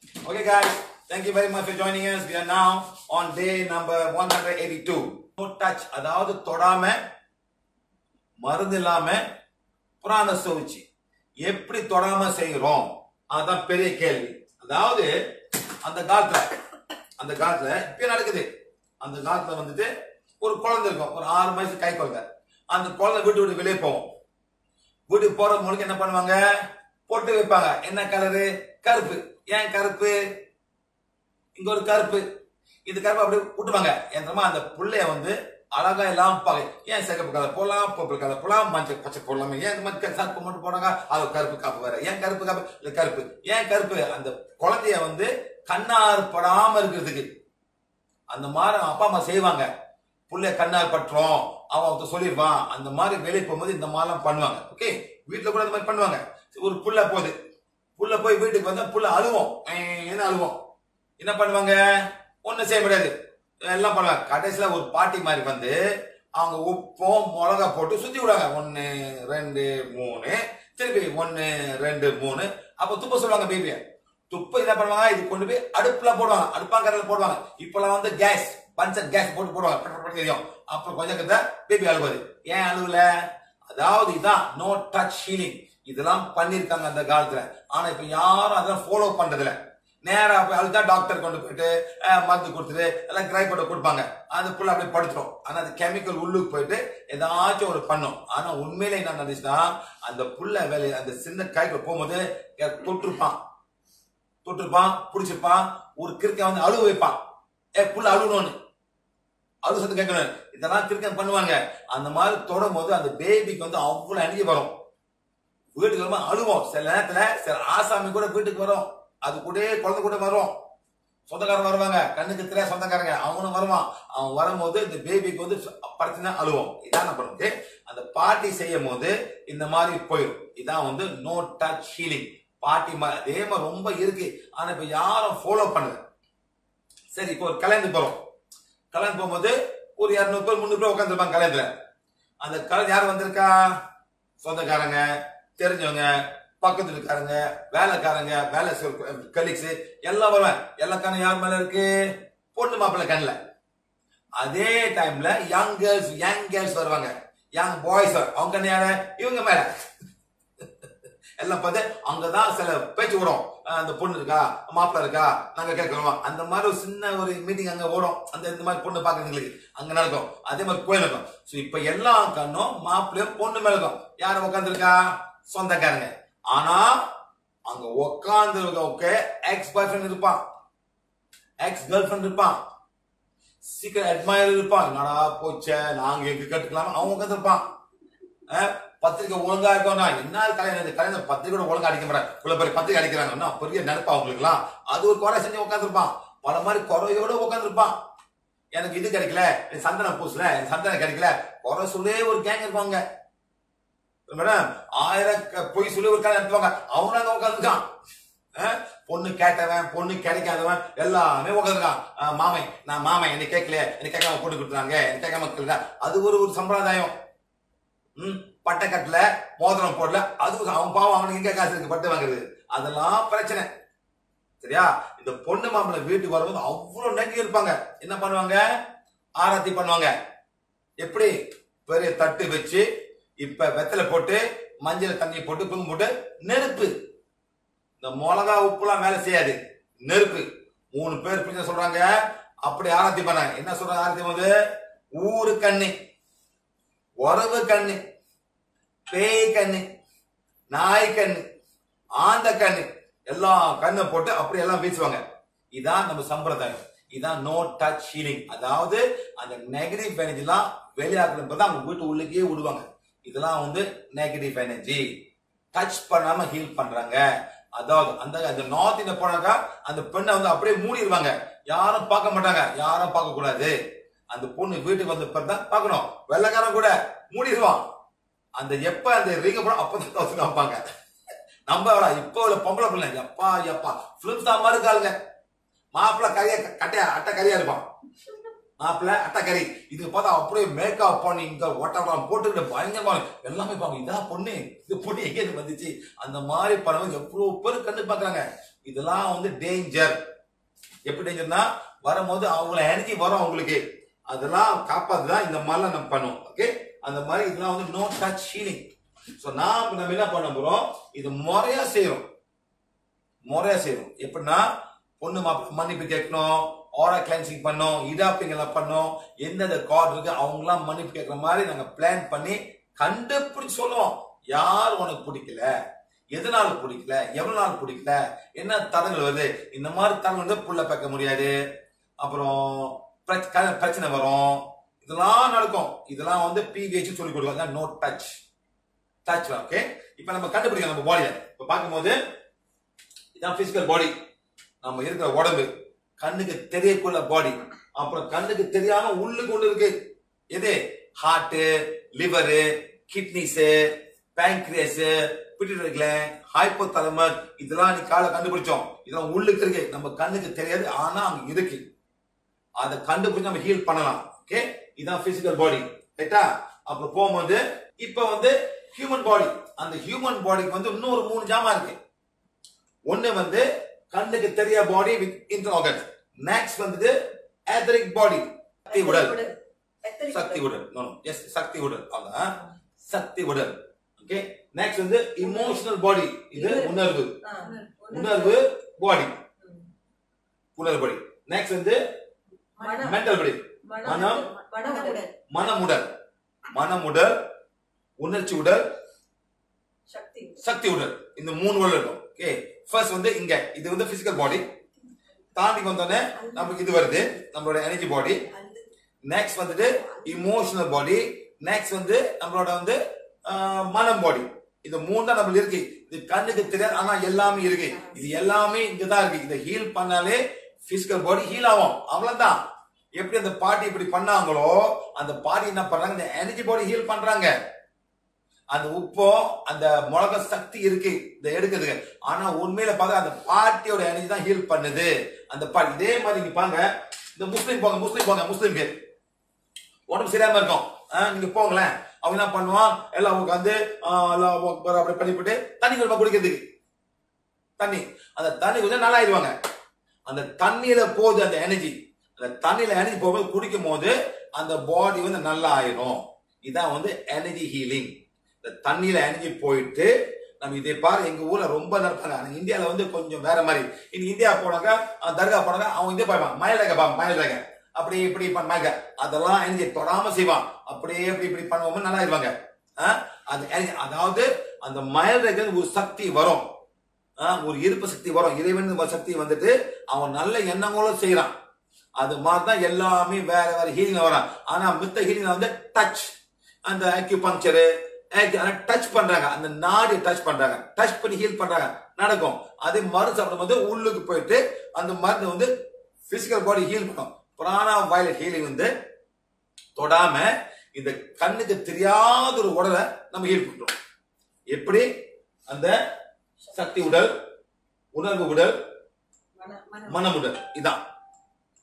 Okay, guys, thank you very much for joining us. We are now on day number 182. No touch, அதாவது தொடாம மருந்து இல்லாம புராண சோவிச்சு எப்படி தொடாம செய்கிறோம் அதான் பெரிய கேள்வி. அதாவது அந்த காலத்துல இப்ப நடக்குது. அந்த காலத்துல வந்துட்டு ஒரு குழந்தை இருக்கும், ஒரு 6 வயசு கை குழந்தை. அந்த குழந்தை வீட்டு விட்டு வெளியே போவோம். வீட்டுக்கு போற மூலிக்கு என்ன பண்ணுவாங்க, பொட்டு வைப்பாங்க. என்ன கலரு? கருப்பு. ஏன் கருப்பு? இங்க ஒரு கருப்பு, இந்த கருப்பு அப்படி விட்டுவாங்க. ஏன்னா அந்த புள்ளைய வந்து அழகா எல்லாம் பாங்க. ஏன் சிகப்பு கலர் போடலாம், பர்பிள் கலர் போடலாம், மஞ்சள் பச்சை போடலாம். ஏன் இந்த மாதிரி கருப்பு மட்டும் போடாங்க? அது கருப்பு காப்பு வேற. ஏன் கருப்பு காப்பு? இல்ல கருப்பு. ஏன் கருப்பு? அந்த குழந்தைய வந்து கண்ணார் படாம இருக்கிறதுக்கு. அந்த மாதிரி அப்பா அம்மா செய்வாங்க. புள்ளைய கண்ணார் பற்றோம் அவன் சொல்லிடுவான். அந்த மாதிரி வெளியே போகும்போது இந்த மாதிரிலாம் பண்ணுவாங்க. ஓகே, வீட்டுல கூட இந்த மாதிரி பண்ணுவாங்க. ஒரு புள்ள போகுது, புள்ள போய் வீட்டுக்கு வந்தா புள்ள அழுவோம். அழுவோம். என்ன பண்ணுவாங்க? ஒண்ணு செய்ய முடியாது, எல்லாம் பண்ணுவாங்க. கடைசியில ஒரு பாட்டி மாதிரி வந்து அவங்க உப்பும் மிளகா போட்டு சுத்தி விடுவாங்க. 1 2 3 திருப்பி 1 2 3. அப்ப துப்ப சொல்லுவாங்க பேபிய. துப்ப என்ன பண்ணுவாங்க, இது கொண்டு போய் அடுப்புல போடுவாங்க, அடுப்பாங்கறதுல போடுவாங்க. இப்பெல்லாம் வந்து கேஸ் பஞ்சர் கேஸ் போட்டு போடுவாங்க தெரியும். அப்புறம் கொஞ்சம் பேபி அழுவது. ஏன் அழுவல? அதாவது இதான் நோ டச் ஹீலிங். இதெல்லாம் பண்ணிருக்காங்க அந்த காலத்துல. ஆனா இப்ப யாரும் அதெல்லாம் ஃபாலோ பண்றதில்ல. நேரா போய் அழுதா டாக்டர் கொண்டு போயிட்டு மருந்து கொடுத்துட்டு எல்லாம் கிரை போட்டு கொடுப்பாங்க. அந்த புள்ள அப்படியே படுத்துரும். ஆனா அது கெமிக்கல் உள்ளுக்கு போயிட்டு ஏதாச்சும் ஒரு பண்ணும். ஆனா உண்மையில என்ன நடந்துச்சுன்னா, அந்த புள்ள வேலை அந்த சின்ன கைக்கு போகும்போது தொட்டிருப்பான், பிடிச்சிருப்பான். ஒரு கிறுக்க வந்து அழுவ வைப்பான். புள்ள அழுவணும்னு, அழுவ சத்து கேட்கணும். இதெல்லாம் கிறுக்கன் பண்ணுவாங்க. அந்த மாதிரி தொடும் போது அந்த பேபிக்கு வந்து அவ்வளவு அணுகி வரும். வீட்டுக்கு வரும்போது அழுவோம். சில நேரத்துல சில ஆசாமி கூட வீட்டுக்கு வரும். அது கூட குழந்தை கூட வரும். சொந்தக்காரங்க வருவாங்க, கண்ணுக்கு தெரியாத சொந்தக்காரங்க, அவனும் வருவான். அவன் வரும்போது இந்த பேபிக்கு வந்து படுத்தினா அழுவோம். இதான் நம்ம அந்த பாட்டி செய்யும் போது இந்த மாதிரி போயிடும். இதான் வந்து நோ டச் ஹீலிங். பாட்டி அதே மாதிரி ரொம்ப இருக்கு. ஆனா இப்ப யாரும் ஃபாலோ பண்ணல. சரி, இப்போ ஒரு கல்யாணத்துக்கு போறோம். கல்யாணம் போகும்போது ஒரு 200 பேர் 300 பேர் உட்காந்துருப்பாங்க கல்யாணத்துல. அந்த கல்யாணம் யார் வந்திருக்கா? சொந்தக்காரங்க, தெரிஞ்சவங்க, பக்கத்துல இருக்காருங்க, வேலைக்காரங்க, வேலை கலீக்ஸ் எல்லாம் வருவாங்க. எல்லா கண்ணும் யார் மேல இருக்கு? பொண்ணு மாப்பிள்ளை கண்ணுல. அதே டைம்ல யங் கேர்ள்ஸ் வருவாங்க, யங் பாய்ஸ். அவங்க கண்ணு யாரு? இவங்க மேல. எல்லாம் பார்த்து அங்கதான் சில பேச்சு ஓடும். அந்த பொண்ணு இருக்கா, மாப்பிள்ள இருக்கா, நாங்க கேட்கிறோம். அந்த மாதிரி ஒரு சின்ன ஒரு மீட்டிங் அங்க ஓடும். அந்த இந்த மாதிரி பொண்ணு பாக்குறதுங்களுக்கு அங்க நடக்கும். அதே மாதிரி கோயில் இருக்கும். இப்ப எல்லா கண்ணும் மாப்பிள்ளையும் பொண்ணு மேல இருக்கும். யாரும் உட்காந்துருக்கா? சொந்தக்காரங்க. ஆனா அங்க உட்கார்ந்து எக்ஸ் பாய் ஃப்ரெண்ட் இருப்பான், எக்ஸ் கேர்ள் ஃப்ரெண்ட் இருப்பான், சீக்கிரம் அட்மையர் இருப்பான். என்னடா போச்ச, நாங்க எங்க கேட்டுக்கலாம். அவன் உட்காந்து இருப்பான். பத்திரிக்கை ஒழுங்கா இருக்கும். என்ன கல்யாணம் பத்திரிக்கை ஒழுங்கா அடிக்க மாட்டேன். பெரிய பத்திரிக்கை அடிக்கிறாங்கன்னா பெரிய நினைப்பா அவங்களுக்கு எல்லாம். அது ஒரு குறை செஞ்சு உட்காந்துருப்பான். பல மாதிரி குறையோட உட்காந்துருப்பான். எனக்கு இது கிடைக்கல, சந்தனம் பூசல, சந்தனம் கிடைக்கல, குறை சொல்லே ஒரு கேங் இருப்பாங்க. மேடம் 1000 பொய் சொல்லி ஒரு கல்யாணம் நடத்துவாங்க. அவனாங்க உட்காந்துருக்கான். பொண்ணு கேட்டவன், பொண்ணு கிடைக்காதவன் எல்லாமே உட்காந்துருக்கான். மாமன் என்னை கேட்கல, என்னை கேட்காம பொண்ணு கொடுத்துறாங்க, என்னை கேட்காம. அது ஒரு சம்பிரதாயம். பட்டை கட்டல, மோதிரம் போடல, அது அவன் பாவம், அவனுக்கு எங்க காசு இருக்கு பட்டு வாங்குறது? அதெல்லாம் பிரச்சனை. சரியா? இந்த பொண்ணு மாப்பிள்ளை வீட்டுக்கு வரும்போது அவ்வளவு நெருங்கி இருப்பாங்க. என்ன பண்ணுவாங்க? ஆராத்தி பண்ணுவாங்க. எப்படி? பெரிய தட்டு வச்சு இப்ப வெத்தலை போட்டு மஞ்சள் தண்ணி போட்டு குங்குமம் போட்டு நெருப்பு. இந்த மிளகா உப்புலாம் வேலை செய்யாது, நெருப்பு. 3 பேர் பிடிச்ச சொல்றாங்க. அப்படி ஆராத்தி பண்ணாங்க. என்ன சொல்றாங்க ஆராத்தி போது? ஊரு கண்ணு, உறவு கண்ணு, பேய் கண்ணு, நாய் கண்ணு, ஆந்த கண்ணு, எல்லா கண்ணை போட்டு அப்படி எல்லாம் வீசுவாங்க. இதான் நம்ம சம்பிரதாயம். இதான் நோ டச் ஹீலிங். அதாவது அந்த நெகட்டிவ் எனர்ஜி எல்லாம் வெளியாக்குறது அவங்க வீட்டு உள்ளுக்கே விடுவாங்க. இதெல்லாம் வந்து நெகட்டிவ் எனர்ஜி. டச் பண்ணாம ஹீல் பண்றாங்க. அதாவது அந்த நார்த் இந்தியா போனாக்கா அந்த பெண்ணை வந்து அப்படியே மூடிடுவாங்க. யாரும் பார்க்க மாட்டாங்க, யாரும் பார்க்க கூடாது. அந்த பொண்ணு வீட்டுக்கு வந்த பிறதான் பார்க்கணும். வெள்ளக்காரன் கூட மூடிடுவான். அந்த எப்ப அந்த ரிங்க போனா அப்பதான் காப்பாங்க. நம்ம இப்ப உள்ள பொம்பளை பிள்ளை எப்பா பிலிம் தான் மாதிரி இருக்காளுங்க. மாப்பிள்ள கறியா கட்டையா அட்டை கறியா இருப்பான். மாப்பிள்ள அட்டை கறி. இது பார்த்தா அப்படியே மேக்கப் பண்ணி இங்க ஒட்டலாம் போட்டு பயங்கரமா எல்லாமே பாங்க. இதான் பொண்ணு, இது பொண்ணு எங்க வந்துச்சு? அந்த மாதிரி படம் எவ்வளவு பேரு கண்டு பாக்குறாங்க. இதெல்லாம் வந்து டேஞ்சர். எப்படி டேஞ்சர்னா வரும்போது அவங்கள எனர்ஜி வரும் அவங்களுக்கு, அதெல்லாம் காப்பாத்துதான் இந்த மாதிரிலாம் நம்ம பண்ணுவோம். ஓகே, அந்த மாதிரி இதெல்லாம் வந்து நோ டச் ஹீலிங். சோ நம்ம என்ன பண்ண போறோம், இது முறையா செய்யறோம். எப்படின்னா பொண்ணு மாப்பிள்ளை மன்னிப்பு கேட்கணும், ஆரா கிளென்சிங் பண்ணோம், இடாப்பிங் எல்லாம் பண்ணோம், எந்தெந்த கார்டு இருக்கு அவங்களாம் மன்னிப்பு கேட்கற மாதிரி நாங்க பிளான் பண்ணி கண்டுபிடிச்சு சொல்லுவோம். யார் உனக்கு பிடிக்கல, எதனால பிடிக்கல, எவ்வளவு நாள் பிடிக்கல, என்ன தடங்கள் வருது, இந்த மாதிரி தடங்கள் வந்து புள்ள பார்க்க முடியாது, அப்புறம் பிரச்சனை வரும், இதெல்லாம் நடக்கும். இதெல்லாம் வந்து பிவிஹெச் சொல்லி கொடுப்பாங்க. No touch. ஓகே, இப்ப நம்ம கண்டுபிடிக்கலாம் நம்ம பாடியை. இப்ப பார்க்கும்போது இதான் பிசிக்கல் பாடி, நம்ம இருக்கிற உடம்பு, கண்ணுக்கு தெரியக்குள்ள பாடி, அப்புறம் கண்ணுக்கு தெரியாம உள்ளுக்கு ஒண்ணு இருக்கு. எது? Heart, liver, kidneys, pancreas, pituitary gland, hypothalamus, இதெல்லாம் நீ காலை கண்டுபிடிச்சோம். இதெல்லாம் உள்ளுக்கு இருக்கு, நம்ம கண்ணுக்கு தெரியாது, ஆனா அங்க இருக்கு. அதை கண்டுபிடிச்சு நம்ம ஹீல் பண்ணலாம். ஓகே, இதான் பிசிக்கல் பாடி. ரைட்டா? அப்புறம் போகும்போது இப்ப வந்து ஹியூமன் பாடி. அந்த ஹியூமன் பாடிக்கு வந்து இன்னொரு 3 ஜாமா இருக்கு. ஒண்ணு வந்து கண்ணுக்கு தெரிய body with internal organs. Next வந்து எத்தரிக் பாடி, சக்தி உடல். எஸ், சக்தி உடல். அதான் சக்தி உடல். ஓகே, நெக்ஸ்ட் வந்து இமோஷனல் பாடி. இது உணர்வு பாடி, பாடி. நெக்ஸ்ட் வந்து மென்டல் பாடி, மனமுடல், உணர்ச்சி உடல், சக்தி உடல். இந்த 3 உடல் இருக்கும். ஓகே, ஃபர்ஸ்ட் வந்து இங்க இது வந்து பிசிக்கல் பாடி. தாண்டி வந்தோடனே நமக்கு இது வருது, நம்மளோட எனர்ஜி பாடி. நெக்ஸ்ட் வந்துட்டு இமோஷனல் பாடி. நெக்ஸ்ட் வந்து நம்மளோட வந்து மனம் பாடி. இந்த 3 தான் நம்மளுக்கு இருக்கு. இது கண்ணுக்கு தெரியாது, ஆனா எல்லாமே இருக்கு. இது எல்லாமே இங்கதான் இருக்கு. இதை ஹீல் பண்ணாலே பிசிக்கல் பாடி ஹீல் ஆகும். அவ்வளவுதான். எப்படி அந்த பாட்டி இப்படி பண்ணாங்களோ, அந்த பாட்டி என்ன பண்றாங்க, இந்த எனர்ஜி பாடி ஹீல் பண்றாங்க. அந்த உப்போ அந்த மிளக சக்தி இருக்கு இந்த எடுக்கிறதுக்கு. ஆனா உண்மையில பார்த்தா அந்த பாட்டியோட எனர்ஜி தான் ஹீல் பண்ணுது. அந்த பாட்டி இதே மாதிரி நீங்க பாங்க, இந்த முஸ்லீம் முஸ்லீம்க்கு உடம்பு சரியாம இருக்கும். நீங்க போங்களேன், அவங்க என்ன பண்ணுவான், எல்லாம் உட்காந்து அப்படி பண்ணிவிட்டு தண்ணி குடிப்பா, குடிக்கிறதுக்கு தண்ணி. அந்த தண்ணி கொஞ்சம் நல்லா ஆயிடுவாங்க. அந்த தண்ணியில போகுது அந்த எனர்ஜி. அந்த தண்ணியில எனர்ஜி போகும்போது குடிக்கும் போது அந்த பாடி வந்து நல்லா ஆயிரும். இதான் வந்து எனர்ஜி ஹீலிங். இந்த தண்ணியில எனர்ஜி போயிட்டு நம்ம இதை பாரு, எங்க ஊர்ல ரொம்ப நடப்பாங்க. இந்தியாவில வந்து கொஞ்சம் வேற மாதிரி. இனி இந்தியா போனாங்க, தர்கா போனாங்க, அவங்க இந்தியா பாய்ப்பாங்க, மயில் ரேகை அப்படி இப்படி பண்ணாங்க. அதெல்லாம் எனர்ஜி தொடாம செய்வான். அப்படியே இப்படி பண்ணுவோம், நல்லா இருவாங்க. அதாவது அந்த மயில் ரேகை ஒரு சக்தி வரும், ஒரு இருப்பு சக்தி வரும். இறைவன் சக்தி வந்துட்டு அவன் நல்ல எண்ணங்களும் செய்யறான். அது மாதிரிதான் எல்லாமே வேற வேற ஹீலிங் வரான். ஆனா மித்த ஹீலிங் வந்து டச், அந்த அக்யூபங்க்சரு டச் பண்றாங்க, அந்த நாடி டச் பண்றாங்க, டச் பண்ணி ஹீல் பண்றாங்க, நடக்கும். அதே மருந்து சாப்பிடும் போது உள்ளுக்கு போயிட்டு அந்த மருந்து வந்து பிசிக்கல் பாடி ஹீல் பண்ணும். பிராணா வயலட் ஹீலிங் வந்து தொடாம இந்த கண்ணுக்கு தெரியாத ஒரு உடலை நம்ம ஹீல் பண்றோம். எப்படி? அந்த சக்தி உடல், உணர்வு உடல், மனமுடல், இதான்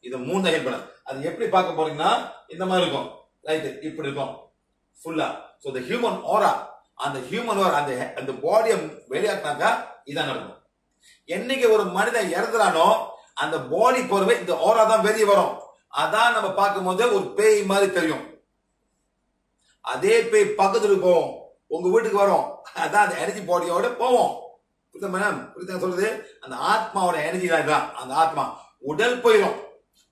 இது 3 தான் ஹெல்ப் பண்ண. அது எப்படி பார்க்க போறீங்கன்னா இந்த மாதிரி இருக்கும். ரைட், இப்படி இருக்கும் ஃபுல்லா. சோ தி ஹியூமன் ஆரா, அந்த ஹியூமன் ஆரா அந்த பாடியை வெளியாக்குனாக்கா இதான் நடக்கும். என்னைக்கு ஒரு மனிதன் இறந்துறானோ அந்த பாடி போறவே இந்த ஆரா தான் வெளியே வரும். அதான் நம்ம பார்க்கும்போது ஒரு பேய் மாதிரி தெரியும். அதே பேய் பக்கத்துல போவோம், உங்க வீட்டுக்கு வரும். அதான் அந்த எனர்ஜி பாடியோட போவோம். புரியுதா மேடம்? புரியுதா சொல்றது? அந்த ஆத்மாவோட எனர்ஜி தான். அந்த ஆத்மா உடல் போயிடும்.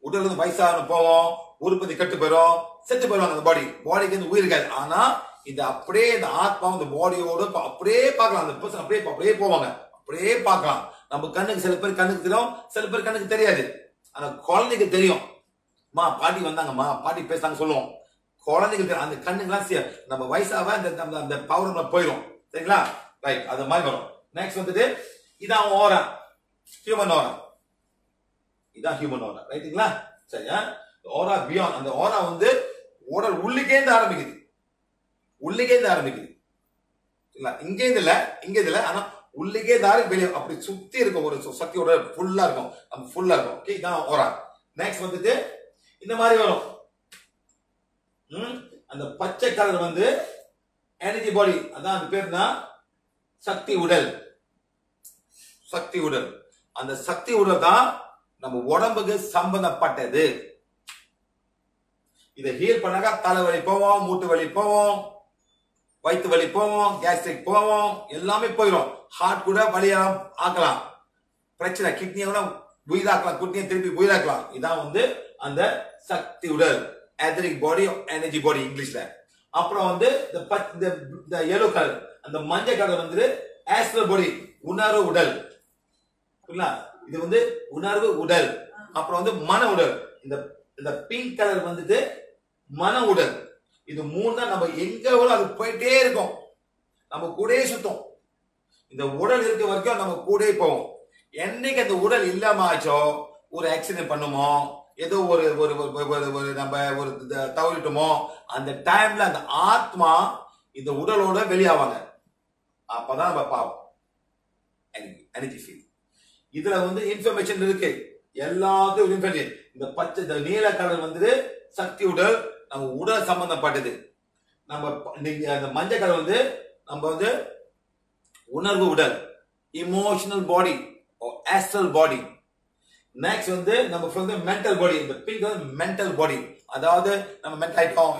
உடல் வந்து வயசாக போவோம், உற்பத்தி கட்டு போயிடும், செத்து போயிடுவாங்க. அந்த பாடிக்கு வந்து உயிர் இருக்காது. ஆனா இந்த அப்படியே இந்த ஆத்மா இந்த பாடியோட அப்படியே பார்க்கலாம். அந்த பர்சன் அப்படியே போவாங்க, அப்படியே பார்க்கலாம். நம்ம கண்ணுக்கு சில பேர் கண்ணுக்கு தெரியும், சில பேர் கண்ணுக்கு தெரியாது. ஆனா குழந்தைக்கு தெரியும். பாட்டி வந்தாங்கம்மா, பாட்டி பேசுறாங்க சொல்லுவோம். குழந்தைக்கு தெரியும். அந்த கண்ணுக்குலாம் நம்ம வயசாக அந்த பவர் போயிடும். சரிங்களா? ரைட், அது மாதிரி வரும். நெக்ஸ்ட் வந்துட்டு இதான் ஓரா, ஹியூமன் ஓரா. இதான் ஹியூமன் ஓரா. ரைட்டுங்களா? சரியா? ஓரா பியாண்ட். அந்த ஓரா வந்து உடல் உள்ளுக்கே இருந்து ஆரம்பிக்குது. இங்கே இல்ல, ஆனா உள்ளுக்கே தாரி வெளியே அப்படி சுத்தி இருக்கும். ஒரு சக்தியோட ஃபுல்லா இருக்கும். ஓகே, இதான் ஓரா. நெக்ஸ்ட் வந்துட்டு இந்த மாதிரி வரும். அந்த பச்சை கலர் வந்து எனர்ஜி பாடி. அதான் அந்த பேர் தான் சக்தி உடல். அந்த சக்தி உடல் தான் நம்ம உடம்புக்கு சம்பந்தப்பட்டது. இதை ஹீல் பண்ணாக்கா தலைவலி போவோம், மூட்டு வலி போவோம், வயிற்று வலி போவோம், கேஸ்ட்ரிக் போவோம், எல்லாமே போயிடும். ஹார்ட் கூட வலியா ஆக்கலாம், பிரச்சனை கிட்னியை கூட உயிராக்கலாம், கிட்னியை திருப்பி உயிராக்கலாம். இதான் வந்து அந்த சக்தி உடல், எதரிக் பாடி, எனர்ஜி பாடி இங்கிலீஷ்ல. அப்புறம் வந்து இந்த yellow கலர், அந்த மஞ்சள் கலர் வந்து ஆஸ்ட்ரல் பாடி, உணர்வு உடல். இது வந்து உணர்வு உடல். அப்புறம் வந்து மன உடல். இந்த பிங்க் கலர் வந்துட்டு மன உடல். இது மூணு தான் நம்ம எங்க அது போயிட்டே இருக்கும், நம்ம கூடயே சுத்தம். இந்த உடல் இருக்க வரைக்கும் நம்ம கூடயே போவோம். என்னைக்கு அந்த உடல் இல்லாம ஆச்சோ, ஒரு ஆக்சிடென்ட் பண்ணுமோ, ஏதோ ஒரு நம்ம ஒரு தவறிட்டோமோ, அந்த டைம்ல அந்த ஆத்மா இந்த உடலோட வெளியாவாங்க. அப்பதான் நம்ம பாவம் எனர்ஜி ஃபீல். இதுல வந்து இன்ஃபர்மேஷன் இருக்கு, எல்லாத்துக்கும் இன்ஃபர்மேஷன். இந்த பச்சை, இந்த நீல கலர் வந்து சக்தி உடல், நம்ம உடல் சம்பந்தப்பட்டது. நம்ம அந்த மஞ்சள் கலர் வந்து நம்ம வந்து உணர்வு உடல், இமோஷனல் பாடி, ஆஸ்ட்ரல் பாடி. நெக்ஸ்ட் வந்து நம்ம மென்டல் பாடி. இந்த பிங்க் வந்து மென்டல் பாடி, அதாவது நம்ம மென்டல் ஆயிட்டோம்,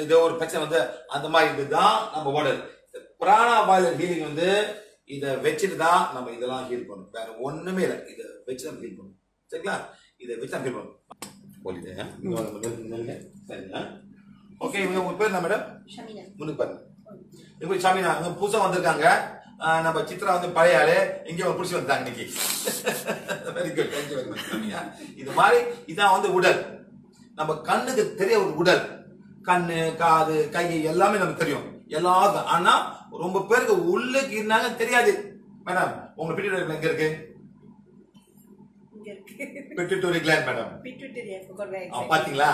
இது ஒரு பிரச்சனை வந்து அந்த மாதிரி. இதுதான் நம்ம உடல். பிராணா பாய்லர் ஹீலிங் வந்து இதை வச்சுட்டு தான் நம்ம இதெல்லாம் ஹீல் பண்ணணும், வேற ஒண்ணுமே இல்லை. இதை வச்சு தான் ஹீல் பண்ணணும், சரிங்களா? இதை வச்சு தான் ஹீல் பண்ணணும். சரிங்களா? ஓகே, உங்க பேர் என்ன மேடம்? முன்னுக்கு பாருங்க. இப்போ ஷாமினா புதுசா வந்திருக்காங்க. நம்ம சித்ரா வந்து பழைய ஆளு, இங்கே ஒரு புடிச்சு வந்தாங்க இன்னைக்கு. Very good, thank you very much. இது மாதிரி இதான் வந்து உடல். நம்ம கண்ணுக்கு தெரிய ஒரு உடல், கண்ணு, காது, கை எல்லாமே நமக்கு தெரியும் எல்லாருக்கும். ஆனா ரொம்ப பேருக்கு உள்ளுக்கு இருந்தாங்க தெரியாது. மேடம் உங்க பிடிட்டரி எங்க இருக்கு? Pituitary gland madam. Pituitary I forgot where exactly. பாத்தீங்களா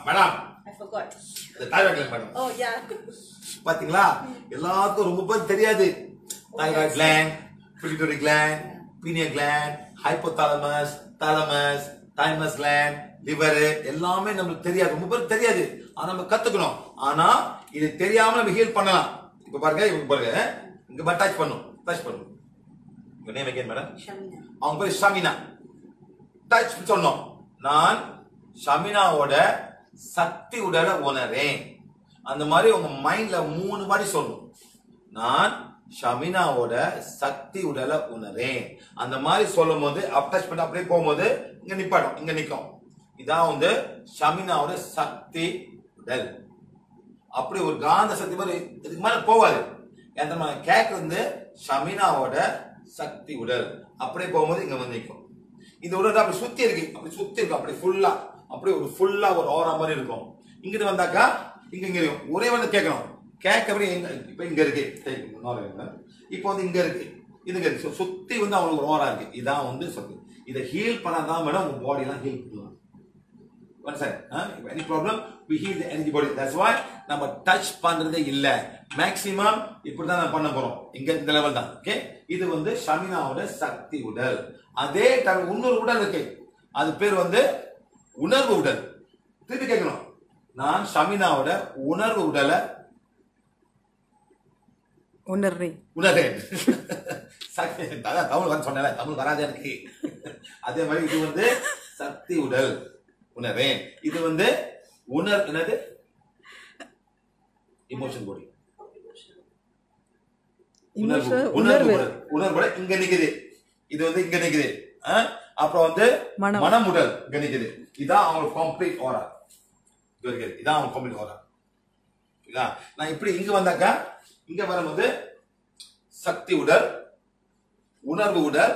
madam? I forgot. the thyroid gland madam. Oh yeah. பாத்தீங்களா? எல்லாருக்கும் ரொம்ப பேருக்கு தெரியாது. thyroid gland, pituitary gland, pineal gland, hypothalamus, thalamus, thymus gland, liver எல்லாமே நமக்கு தெரியாது, ரொம்ப பேருக்கு தெரியாது. ஆனா நம்ம கத்துக்கணும். ஆனா இது தெரியாம நம்ம ஹீல் பண்ணலாம். இப்ப பாருங்க, இவங்க பாருங்க, இங்க டச் பண்ணும், டச் பண்ணும். உங்க நேம் again மேடம்? ஷமினா. அவங்க பேர் ஷமினா. டச் சொன்னோம். நான் ஷமினாவோட சக்தி உடலை உணரேன். அந்த மாதிரி உங்க மைண்ட்ல 3 வாட்டி சொல்லணும். நான் ஷமினாவோட சக்தி உடலை உணரேன். அந்த மாதிரி சொல்லும் போது டச் பண்ணி அப்படியே போகும்போது இங்க நிப்பாடும், இங்க நிக்கும். இதான் வந்து ஷமினாவோட சக்தி உடல். அப்படி ஒரு காந்த சக்தி மாதிரி இதுக்கு மேல போவாது. கேக் வந்து ஷமினாவோட சக்தி உடல் அப்படியே போகும்போது இங்க வந்து நிற்கும். இந்த உடல் அப்படி சுத்தி இருக்கு, அப்படி சுத்தி இருக்கும், அப்படி ஃபுல்லா, அப்படி ஒரு ஃபுல்லா ஒரு ஓரா மாதிரி இருக்கும். இங்கிட்டு வந்தாக்கா இங்க இருக்கும். ஒரே வந்து கேட்கணும், கேட்க அப்படி இப்ப இங்க இருக்கு, இப்போ வந்து இங்க இருக்கு, இதுங்க இருக்கு, சுத்தி வந்து அவங்களுக்கு ஒரு ஓரா இருக்கு. இதான் வந்து சக்தி. இதை ஹீல் பண்ணாதான் மேடம் உங்க பாடி எல்லாம் ஹீல் பண்ணலாம். Any problem, we heal the energy body. That's why நம்ம டச் பண்றதே இல்ல. மேக்ஸிமம் இப்படிதான் நான் பண்ண போறோம், இங்க இந்த லெவல் தான். ஓகே, இது வந்து ஷமினாவோட சக்தி உடல். அதே இன்னொரு உடல் இருக்கு, அது பேர் வந்து உணர்வு உடல். திருப்பி கேட்கணும், நான் ஷமினாவோட உணர்வு உடலை உணர்றேன். தமிழ் வந்து சொன்ன, தமிழ் வராதே எனக்கு. அதே மாதிரி இது வந்து சக்தி உடல் உணர்வேன். இது வந்து என்னது இமோஷன் பாடி, உணர்வு இங்க நிக்குது. இது வந்து இங்க நிக்குது. அப்புறம் வந்து மனம் உடல் இங்க நிக்குது. இதான் அவங்க கம்ப்ளீட் ஓரா. இதான் அவங்க கம்ப்ளீட் ஓரா. நான் இப்படி இங்க வந்தாக்கா, இங்க வரும்போது சக்தி உடல், உணர்வு உடல்,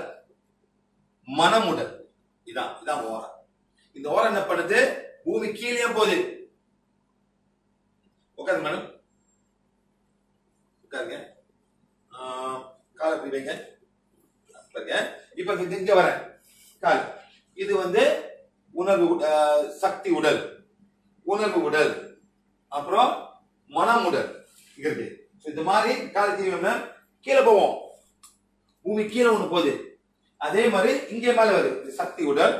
மனம் உடல். இதான் ஓரா. இந்த ஓரம் என்ன பண்ணுது, பூமி கீழே போகுது. உட்காருங்க மேடம், உட்காருங்க. காலை இப்படி வைங்க. இப்ப இங்க வர கால், இது வந்து உணர்வு சக்தி உடல், உணர்வு உடல், அப்புறம் மனம் உடல் இங்க இருக்கு. இந்த மாதிரி காலை கீழே போவோம், பூமி கீழே ஒண்ணு போகுது. அதே மாதிரி இங்கே மேல வருது சக்தி உடல்,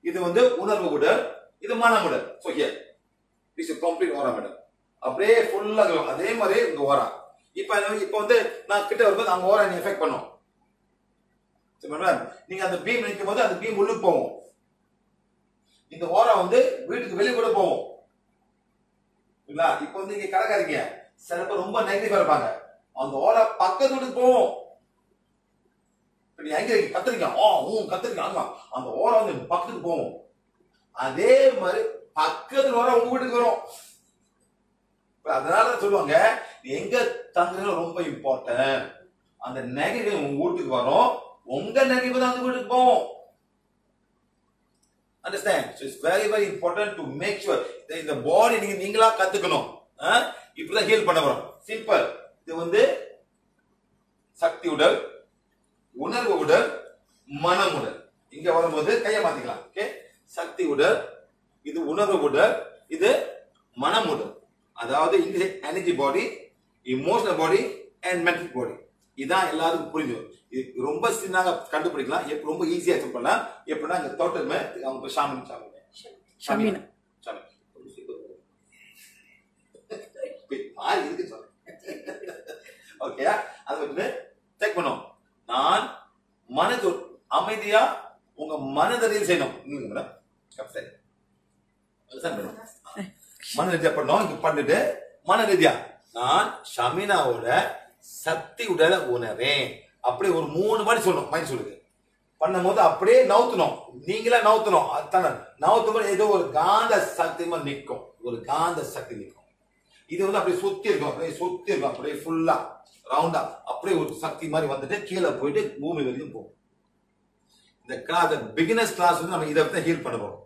இது வந்து உணர்வு உடல், இது மனம் உடல். So here this is complete Vohra madam. அப்படியே ஃபுல்லா அதே மாதிரி இங்க ஓரா. இப்ப வந்து நான் கிட்ட வரும்போது அங்க ஓரா எஃபெக்ட் பண்ணும். நீங்க அந்த பீம் நிற்கும் போது அந்த பீம் உள்ளுக்கு போகும். இந்த ஓரா வந்து வீட்டுக்கு வெளியே கூட போகும். இப்ப வந்து இங்க கடைக்காரங்க சில பேர் ரொம்ப நெகட்டிவா இருப்பாங்க. அந்த ஓரா பக்கத்து வீட்டுக்கு போகும். கத்திரிக்காய் அந்த ஓரா வந்து பக்கத்துக்கு போகும். அதே மாதிரி பக்கத்துல ஓரா உங்க வீட்டுக்கு வரும். அதனால சொல்லுவாங்க எங்க தங்குறது ரொம்ப இம்பார்ட்டன்ட். அந்த நெகட்டிவ் உங்க வீட்டுக்கு வரும், உங்க நெகட்டிவ் தான் அந்த வீட்டுக்கு போகும். Understand? So it's very very important to make sure இந்த பாடி நீங்களா கத்துக்கணும். இப்படிதான் ஹீல் பண்ண வரும். சிம்பிள். இது வந்து சக்தி உடல், உணர்வு உடல், மனம் உடல். இங்க வரும்போது கையை மாத்திக்கலாம். ஓகே, சக்தி உடல், இது உணர்வு உடல், இது மனம் உடல். அதாவது இங்க energy body, emotional body and mental பாடி. இதான் எல்லாருக்கும் புரிஞ்சும். இது ரொம்ப சின்னதாக கண்டுபிடிக்கலாம், ரொம்ப ஈஸியா பண்ணலாம். எப்படின்னா இந்த டோட்டல் அவங்க ஷாமினா ஓகே, அது வந்து செக் பண்ணும். நான் மனது அமைதியா உங்க மனதறியல் செய்யணும். மன ரீதியா பண்ணோம். இங்க பண்ணிட்டு மன ரீதியா நான் ஷமீனாவோட சக்தி உடலை உணரேன். அப்படியே ஒரு 3 வாட்டி சொல்லணும். மைண்ட் சொல்லுது பண்ணும்போது அப்படியே நவுத்தணும். நீங்களா நவுத்தணும். அதுதானே நவுத்தும் ஏதோ ஒரு காந்த சக்தி மாதிரி நிற்கும். ஒரு காந்த சக்தி நிற்கும். இது வந்து அப்படியே சுத்தி இருக்கும். அப்படியே சுத்தி இருக்கும். அப்படியே ஃபுல்லா ரவுண்டா அப்படியே ஒரு சக்தி மாதிரி வந்துட்டு கீழே போயிட்டு பூமி வரைக்கும் போகும். இந்த கிளாஸ் பிகினர்ஸ் கிளாஸ் வந்து நம்ம இதை பத்தி ஹீல் பண்ண போறோம்.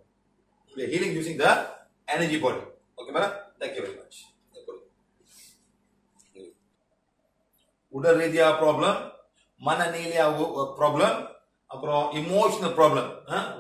Healing using the energy body. Okay madam, thank you very much. உடல் ரீதியா ப்ராப்ளம், மனநீதியா ப்ராப்ளம், அப்புறம் இமோஷனல் ப்ராப்ளம்,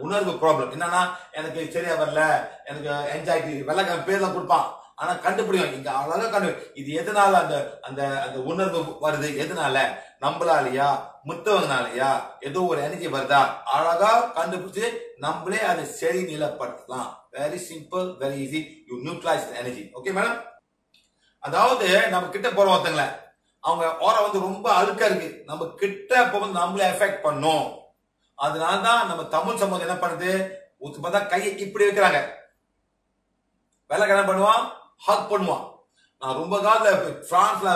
உணர்வு ப்ராப்ளம். என்னன்னா எனக்கு சரியா வரல, எனக்கு என்ஜாய்டி வெள்ளக்கார பேர் தான் கொடுப்பான். ஆனா கண்டுபிடிக்கும் இங்க அழகா கண்டு இது எதனால அந்த அந்த அந்த உணர்வு வருது, எதனால நம்மளாலயா முத்தவங்கனாலயா ஏதோ ஒரு எனர்ஜி வருதா, அழகா கண்டுபிடிச்சு நம்மளே அதை சரி நிலைப்படுத்தலாம். Very simple, very easy. You neutralize energy. Okay madam. அதாவது நம்ம கிட்ட போற ஒருத்தங்கள அவங்க ஓரை வந்து ரொம்ப அழுக்கா இருக்கு, நம்ம கிட்ட போகும்போது நம்மளே எஃபெக்ட் பண்ணும். அதனாலதான் நம்ம தமிழ் சமூகம் என்ன பண்ணுது, பார்த்தா கையை இப்படி வைக்கிறாங்க. வெள்ளக்காரன் என்ன பண்ணுவான், ஹக் பண்ணுவான். நான் ரொம்ப காலத்துல பிரான்ஸ்ல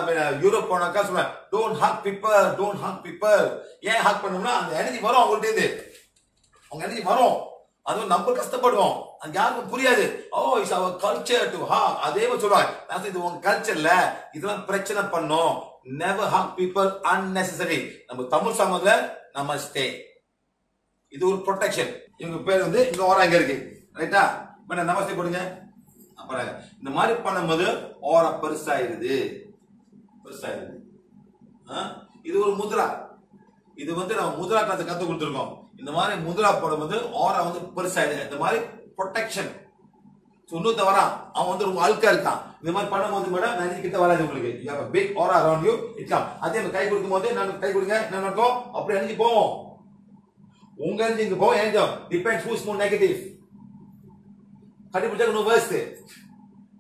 யூரோப் போனாக்கா சொல்லுவேன், don't hug people, don't hug people. ஏன் ஹக் பண்ணோம்னா அந்த எனர்ஜி வரும் அவங்கள்ட்ட இருந்து, அவங்க எனர்ஜி வரும். அது நம்ம கஷ்டப்படுவோம், அங்க யாருக்கும் புரியாது. Oh it's our culture to hug. அதே மாதிரி சொல்லுவாங்க, இது உங்க கல்ச்சர்ல இதெல்லாம் பிரச்சனை பண்ணும். Never hug people unnecessary. நம்ம தமிழ் சமூகத்துல நமஸ்தே, இது ஒரு ப்ரொடெக்ஷன். இவங்க பேர் வந்து இங்க ஓரா இங்க இருக்கு, ரைட்டா? நமஸ்தே கொடுங்க. அப்புறம் இந்த மாதிரி பண்ணும்போது ஓரா பெருசாயிருது, பெருசாயிருது. இது ஒரு முத்ரா. இது வந்து நம்ம முத்ரா கிளாஸ் கத்து கொடுத்துருக்கோம். இந்த மாதிரி முத்ரா போடும்போது ஓரா வந்து பெருசாயிடுது. இந்த மாதிரி ப்ரொடெக்ஷன். இன்னொருத்த வரான், அவன் வந்து ரொம்ப அழுக்கா இருக்கான். இந்த மாதிரி பண்ணும்போது மேடம் நான் கிட்ட வராது உங்களுக்கு. You have a big aura around you. அதே மாதிரி கை கொடுக்கும் போது நான் கை கொடுங்க, என்ன நடக்கும், அப்படி அணிஞ்சு போவோம். உங்க அணிஞ்சு இங்க போவோம். ஏன் டிபெண்ட்ஸ் ஹூஸ் மோர் நெகட்டிவ். கண்டுபிடிச்சா இன்னும் வேர்ஸ்ட்.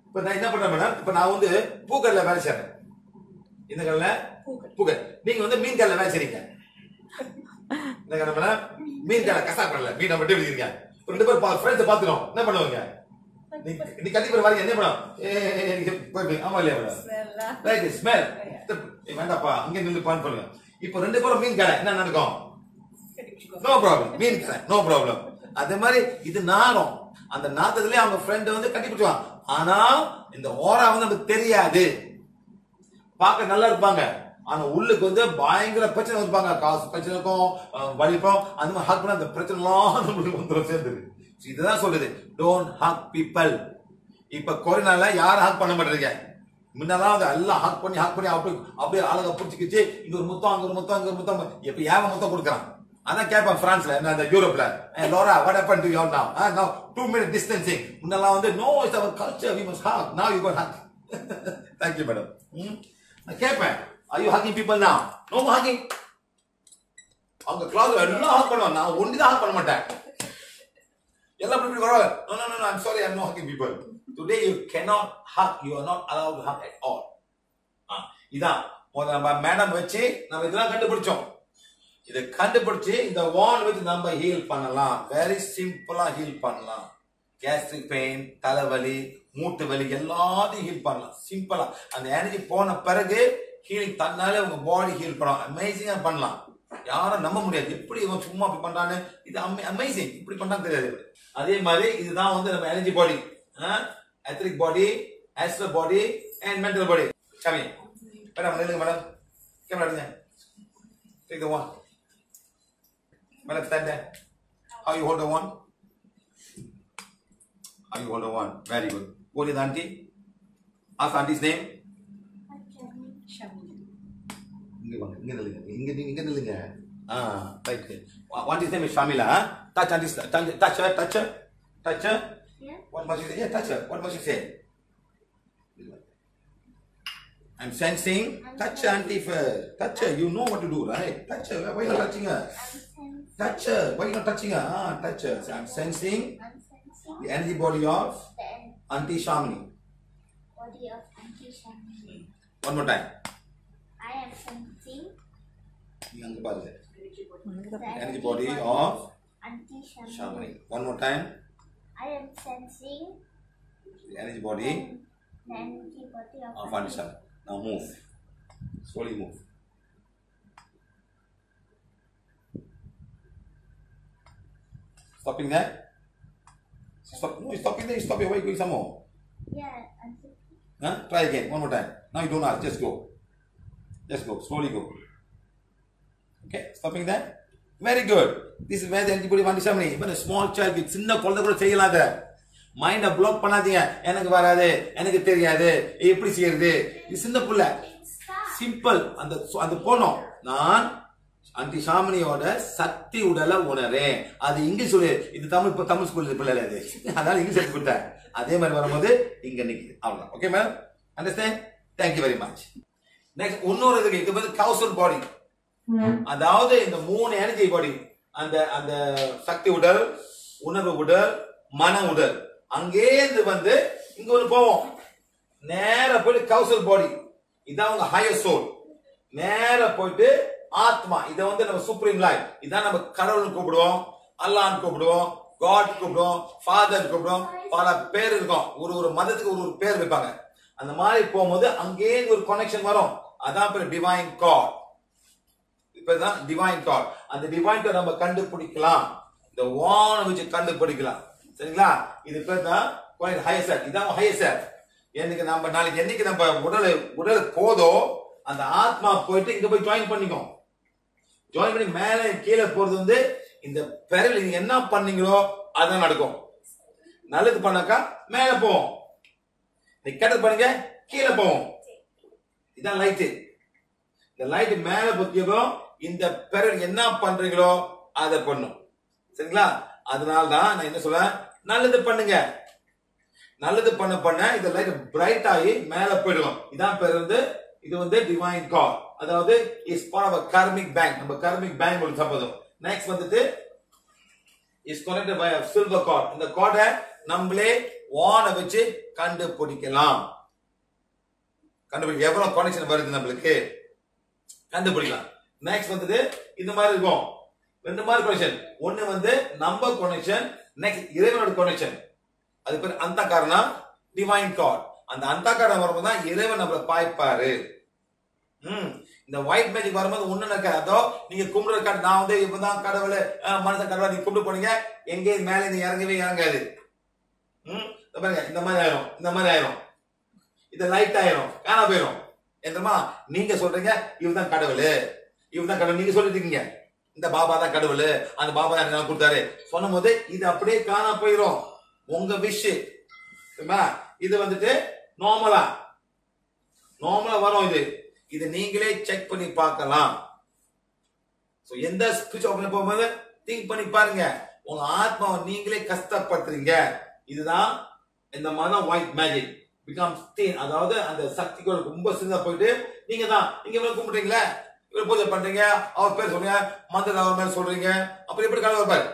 இப்ப நான் என்ன பண்றேன் மேடம், இப்ப நான் வந்து பூக்கல்ல வேலை செய்றேன். இந்த கல்ல பூக்கல், நீங்க வந்து மீன் கல்ல வேலை செய்றீங்க. இந்த கல்ல மேடம் மீன் கல்ல கசா பண்ணல, மீன் மட்டும் விடுறீங்க. ரெண்டு பேர் ஃப்ரெண்ட்ஸ் பாத்துறோம், என்ன பண்ணுவாங்க, நீ கண்டிப்பா வரீங்க, என்ன பண்ணும், ஆமா இல்லையா மேடம், ரைட் ஸ்மெல் வேண்டாப்பா, அங்க நின்று பான் பண்ணுங்க. இப்ப ரெண்டு பேரும் மீன் கடை, என்ன நடக்கும், நோ ப்ராப்ளம், மீன் கடை நோ ப்ராப்ளம். அதே மாதிரி இது நாரம், அந்த நாத்தத்திலே அவங்க ஃப்ரெண்ட் வந்து கட்டி பிடிச்சுவாங்க. ஆனா இந்த ஓரா வந்து நமக்கு தெரியாது. பார்க்க நல்லா இருப்பாங்க, ஆனா உள்ளுக்கு வந்து பயங்கர பிரச்சனை இருப்பாங்க. காசு பிரச்சனை இருக்கும், வலிப்போம். அந்த மாதிரி ஹக் பண்ண அந்த பிரச்சனை எல்லாம் நம்மளுக்கு வந்துடும் சேர்ந்துருக்கு. இதுதான் சொல்லுது, டோன்ட் ஹக் பீப்பிள். இப்ப கொரோனால யாரும் ஹக் பண்ண மாட்டேங்க. முன்னெல்லாம் வந்து எல்லாம் ஹக் பண்ணி அப்படியே அழகா பிடிச்சிக்கிச்சு, இங்க ஒரு முத்தம், அங்க ஒரு முத்தம், அங்க ஒரு முத்தம். இப்ப ஏன் முத்தம் கொடுக்குறான், அதான் கேட்பான் பிரான்ஸ்ல, அந்த யூரோப்ல, Laura what happen to you now, now 2 minute distancing. முன்னெல்லாம் வந்து no it's our culture, we must hug, now you got hug. Thank you madam. நான் கேட்பேன், are you hugging people now? No hugging. அவங்க கிளாஸ்ல எல்லாம் ஹக் பண்ணுவாங்க, நான் ஒண்ணுதான் ஹக் பண்ண மாட்டேன். எல்லாம் இப்படி வராங்க, no no no no I'm sorry I'm not hugging people. Today you cannot hug, you are not allowed to hug at all. இதான் நம்ம மேடம் வச்சு நம்ம இதெல்லாம் கண்டுபிடிச்சோம். இதை கண்டுபிடிச்சு இந்த வான் வச்சு நம்ம ஹீல் பண்ணலாம். வெரி சிம்பிளா ஹீல் பண்ணலாம். கேஸ்ட்ரிக் பெயின், தலைவலி, மூட்டு வலி எல்லாத்தையும் ஹீல் பண்ணலாம் சிம்பிளா. அந்த எனர்ஜி போன பிறகு ஹீலிங் தன்னாலே உங்க பாடி ஹீல் பண்ணலாம். அமேசிங்கா பண்ணலாம். யாரும் நம்ப முடியாது. எப்படி இவன் சும்மா அப்படி பண்றான்னு. இது அமேசிங். இப்படி பண்றான்னு தெரியாது. அதே மாதிரி இதுதான் வந்து நம்ம energy body, etheric body, astral body and mental பாடி. கம்மி மேடம், நில்லுங்க மேடம். கேமரா எடுங்க. Take the one. Madam, stand there. How you hold the one? How you hold the one? Very good. What is the auntie? Ask auntie's name. இங்க நில்லுங்க. Right. Auntie's name is Shamila. Touch auntie's, touch her. Yeah. What must you say? Yeah, touch her. What must you say? I'm sensing. Touch auntie first. Touch her. You know what to do, right? Touch her. Why you not touching her? Touch her. Why you not touching her? Touch her. So I'm sensing the energy body of Auntie Shamini. Body of Auntie Shamini. One more time. I am sensing the energy body of Auntie Shamini. Shamini. One more time. I am sensing The energy body the energy body of Auntie Shamini. Now move. Slowly move. Stopping there. Stop. No, stopping there. Stop. Why are you going some more? Yeah, Auntie. Try again. One more time. Now you don't ask. Just go. Just go. Slowly go. Okay. Stopping there. Very good. This is where the energy body of Auntie Shamini. Even a small child with சின்ன குழந்தை கூட செய்யலாம். அதை மைண்ட black பண்ணாதீங்க. எனக்கு வராது, எனக்கு தெரியாது, எப்படி செய்யறது. இது சின்ன புள்ள. சிம்பிள். அந்த போனோம். நான் Auntie ஷாமினியோட சக்தி உடலை உணரேன். அது இங்கிலீஷ் சொல்லு. இது தமிழ் ஸ்கூல் பிள்ளை அது. அதனால இங்கிலீஷ் எடுத்து கொடுத்தேன். அதே மாதிரி வரும்போது இங்க நிக்குது. அவ்வளவுதான். Okay madam? Understand? Thank you very much. Next இன்னொரு இதுக்கு இது வந்து கௌசல் பாடி. அதாவது இந்த 3 எனர்ஜி பாடி, அந்த சக்தி உடல், உணர்வு உடல், மன உடல், அங்கேருந்து வந்து இங்க ஒரு போவோம். நேர போயிட்டு கௌசல் பாடி, இதான் உங்க ஹையர் சோல். நேர போயிட்டு ஆத்மா, இதை வந்து நம்ம சுப்ரீம் லைஃப், இதான் நம்ம கடவுள் கூப்பிடுவோம், அல்லாஹ் கூப்பிடுவோம், காட் கூப்பிடுவோம், ஃபாதர் கூப்பிடுவோம். பல பேர் இருக்கும். ஒரு மதத்துக்கு ஒரு பேர் வைப்பாங்க. அந்த மாதிரி போகும்போது அங்கே ஒரு கனெக்ஷன் வரும். அதான் பேர் டிவைன் காட். இப்பதான் டிவைன் காட். அந்த டிவைன் காட் நம்ம கண்டுபிடிக்கலாம். இந்த வான வச்சு கண்டுபிடிக்கலாம். சரிங்களா? இது பேர் தான் ஹையர் செல்ஃப். இதான் ஹையர் செல்ஃப். என்னைக்கு நம்ம நாளைக்கு என்னைக்கு நம்ம உடல் போதோ அந்த ஆத்மா போயிட்டு இங்க போய் ஜாயின் பண்ணிக்கும். ஜாயின் பண்ணி மேல கீழே போறது வந்து இந்த பெரல் நீங்க என்ன பண்ணீங்களோ அதான் நடக்கும். நல்லது பண்ணாக்கா மேல போவோம், நீ கெட்டது பண்ணுங்க கீழே போவோம். இதான் லைட்டு. இந்த லைட் மேல பொத்தியதும் இந்த பெரல் என்ன பண்றீங்களோ அதை பண்ணும். சரிங்களா? அதனால்தான் நான் என்ன சொல்றேன், நல்லது பண்ணுங்க. நல்லது பண்ண இந்த லைட் பிரைட் ஆகி மேல போயிடும். இதான் பேர் வந்து இது வந்து டிவைன் காட். அதாவது is part of karmic bank. நம்ம கார்மிக் பேங்க் ஒரு சம்பந்தம். நெக்ஸ்ட் வந்துட்டு is connected by a silver cord. இந்த கார்டை நம்மளே வான வச்சு கண்டுபிடிக்கலாம். எவ்வளவு கனெக்ஷன் வருது நம்மளுக்கு கண்டுபிடிக்கலாம். நெக்ஸ்ட் வந்துட்டு இந்த மாதிரி இருக்கும். 2 மாதிரி கனெக்ஷன். ஒன்னு வந்து நம்ம கனெக்ஷன், நெக்ஸ்ட் இறைவனோட கனெக்ஷன். அது பேர் அந்த காரணம் டிவைன் காட். அந்த அந்த காரணம் வரும்போது தான் இறைவன் நம்மளை பாய்ப்பாரு. இந்த ஒயிட் மேஜிக் வரும்போது ஒண்ணு நடக்காது. அதோ நீங்க கும்பிடுற காட்டு, நான் வந்து இப்பதான் கடவுள் மனுஷன் கடவுள் நீங்க கும்பிட்டு போனீங்க, எங்கேயும் மேல நீங்க இறங்கவே இறங்காது. பாருங்க, இந்த மாதிரி ஆயிரும், இந்த மாதிரி ஆயிரும், இது லைட் ஆயிரும், காணா போயிரும். என்றமா நீங்க சொல்றீங்க இவதான் கடவுள், இவதான் கடவுள் நீங்க சொல்லிட்டு இருக்கீங்க. இந்த பாபா தான் கடவுள், அந்த பாபா தான் எனக்கு கொடுத்தாரு சொன்னும் போது இது அப்படியே காணா போயிரும். உங்க விஷ் இது வந்துட்டு நார்மலா வரும். இது நீங்களே செக் பண்ணி பார்க்கலாம். எந்த ஸ்பிரிச்சுவல் போகும்போது திங்க் பண்ணி பாருங்க. உங்க ஆத்மாவை நீங்களே கஷ்டப்படுத்துறீங்க. இதுதான் இந்த மதம் ஒயிட் மேஜிக் பிகம்ஸ் தீன். அதாவது அந்த சக்திகள் ரொம்ப சின்னதா போயிட்டு நீங்க கும்பிடுறீங்களா, இவர் பூஜை பண்றீங்க, அவர் பேர் சொல்றீங்க, மந்திர அவர் மேல சொல்றீங்க, அப்புறம் எப்படி கடவுள் இருப்பாரு?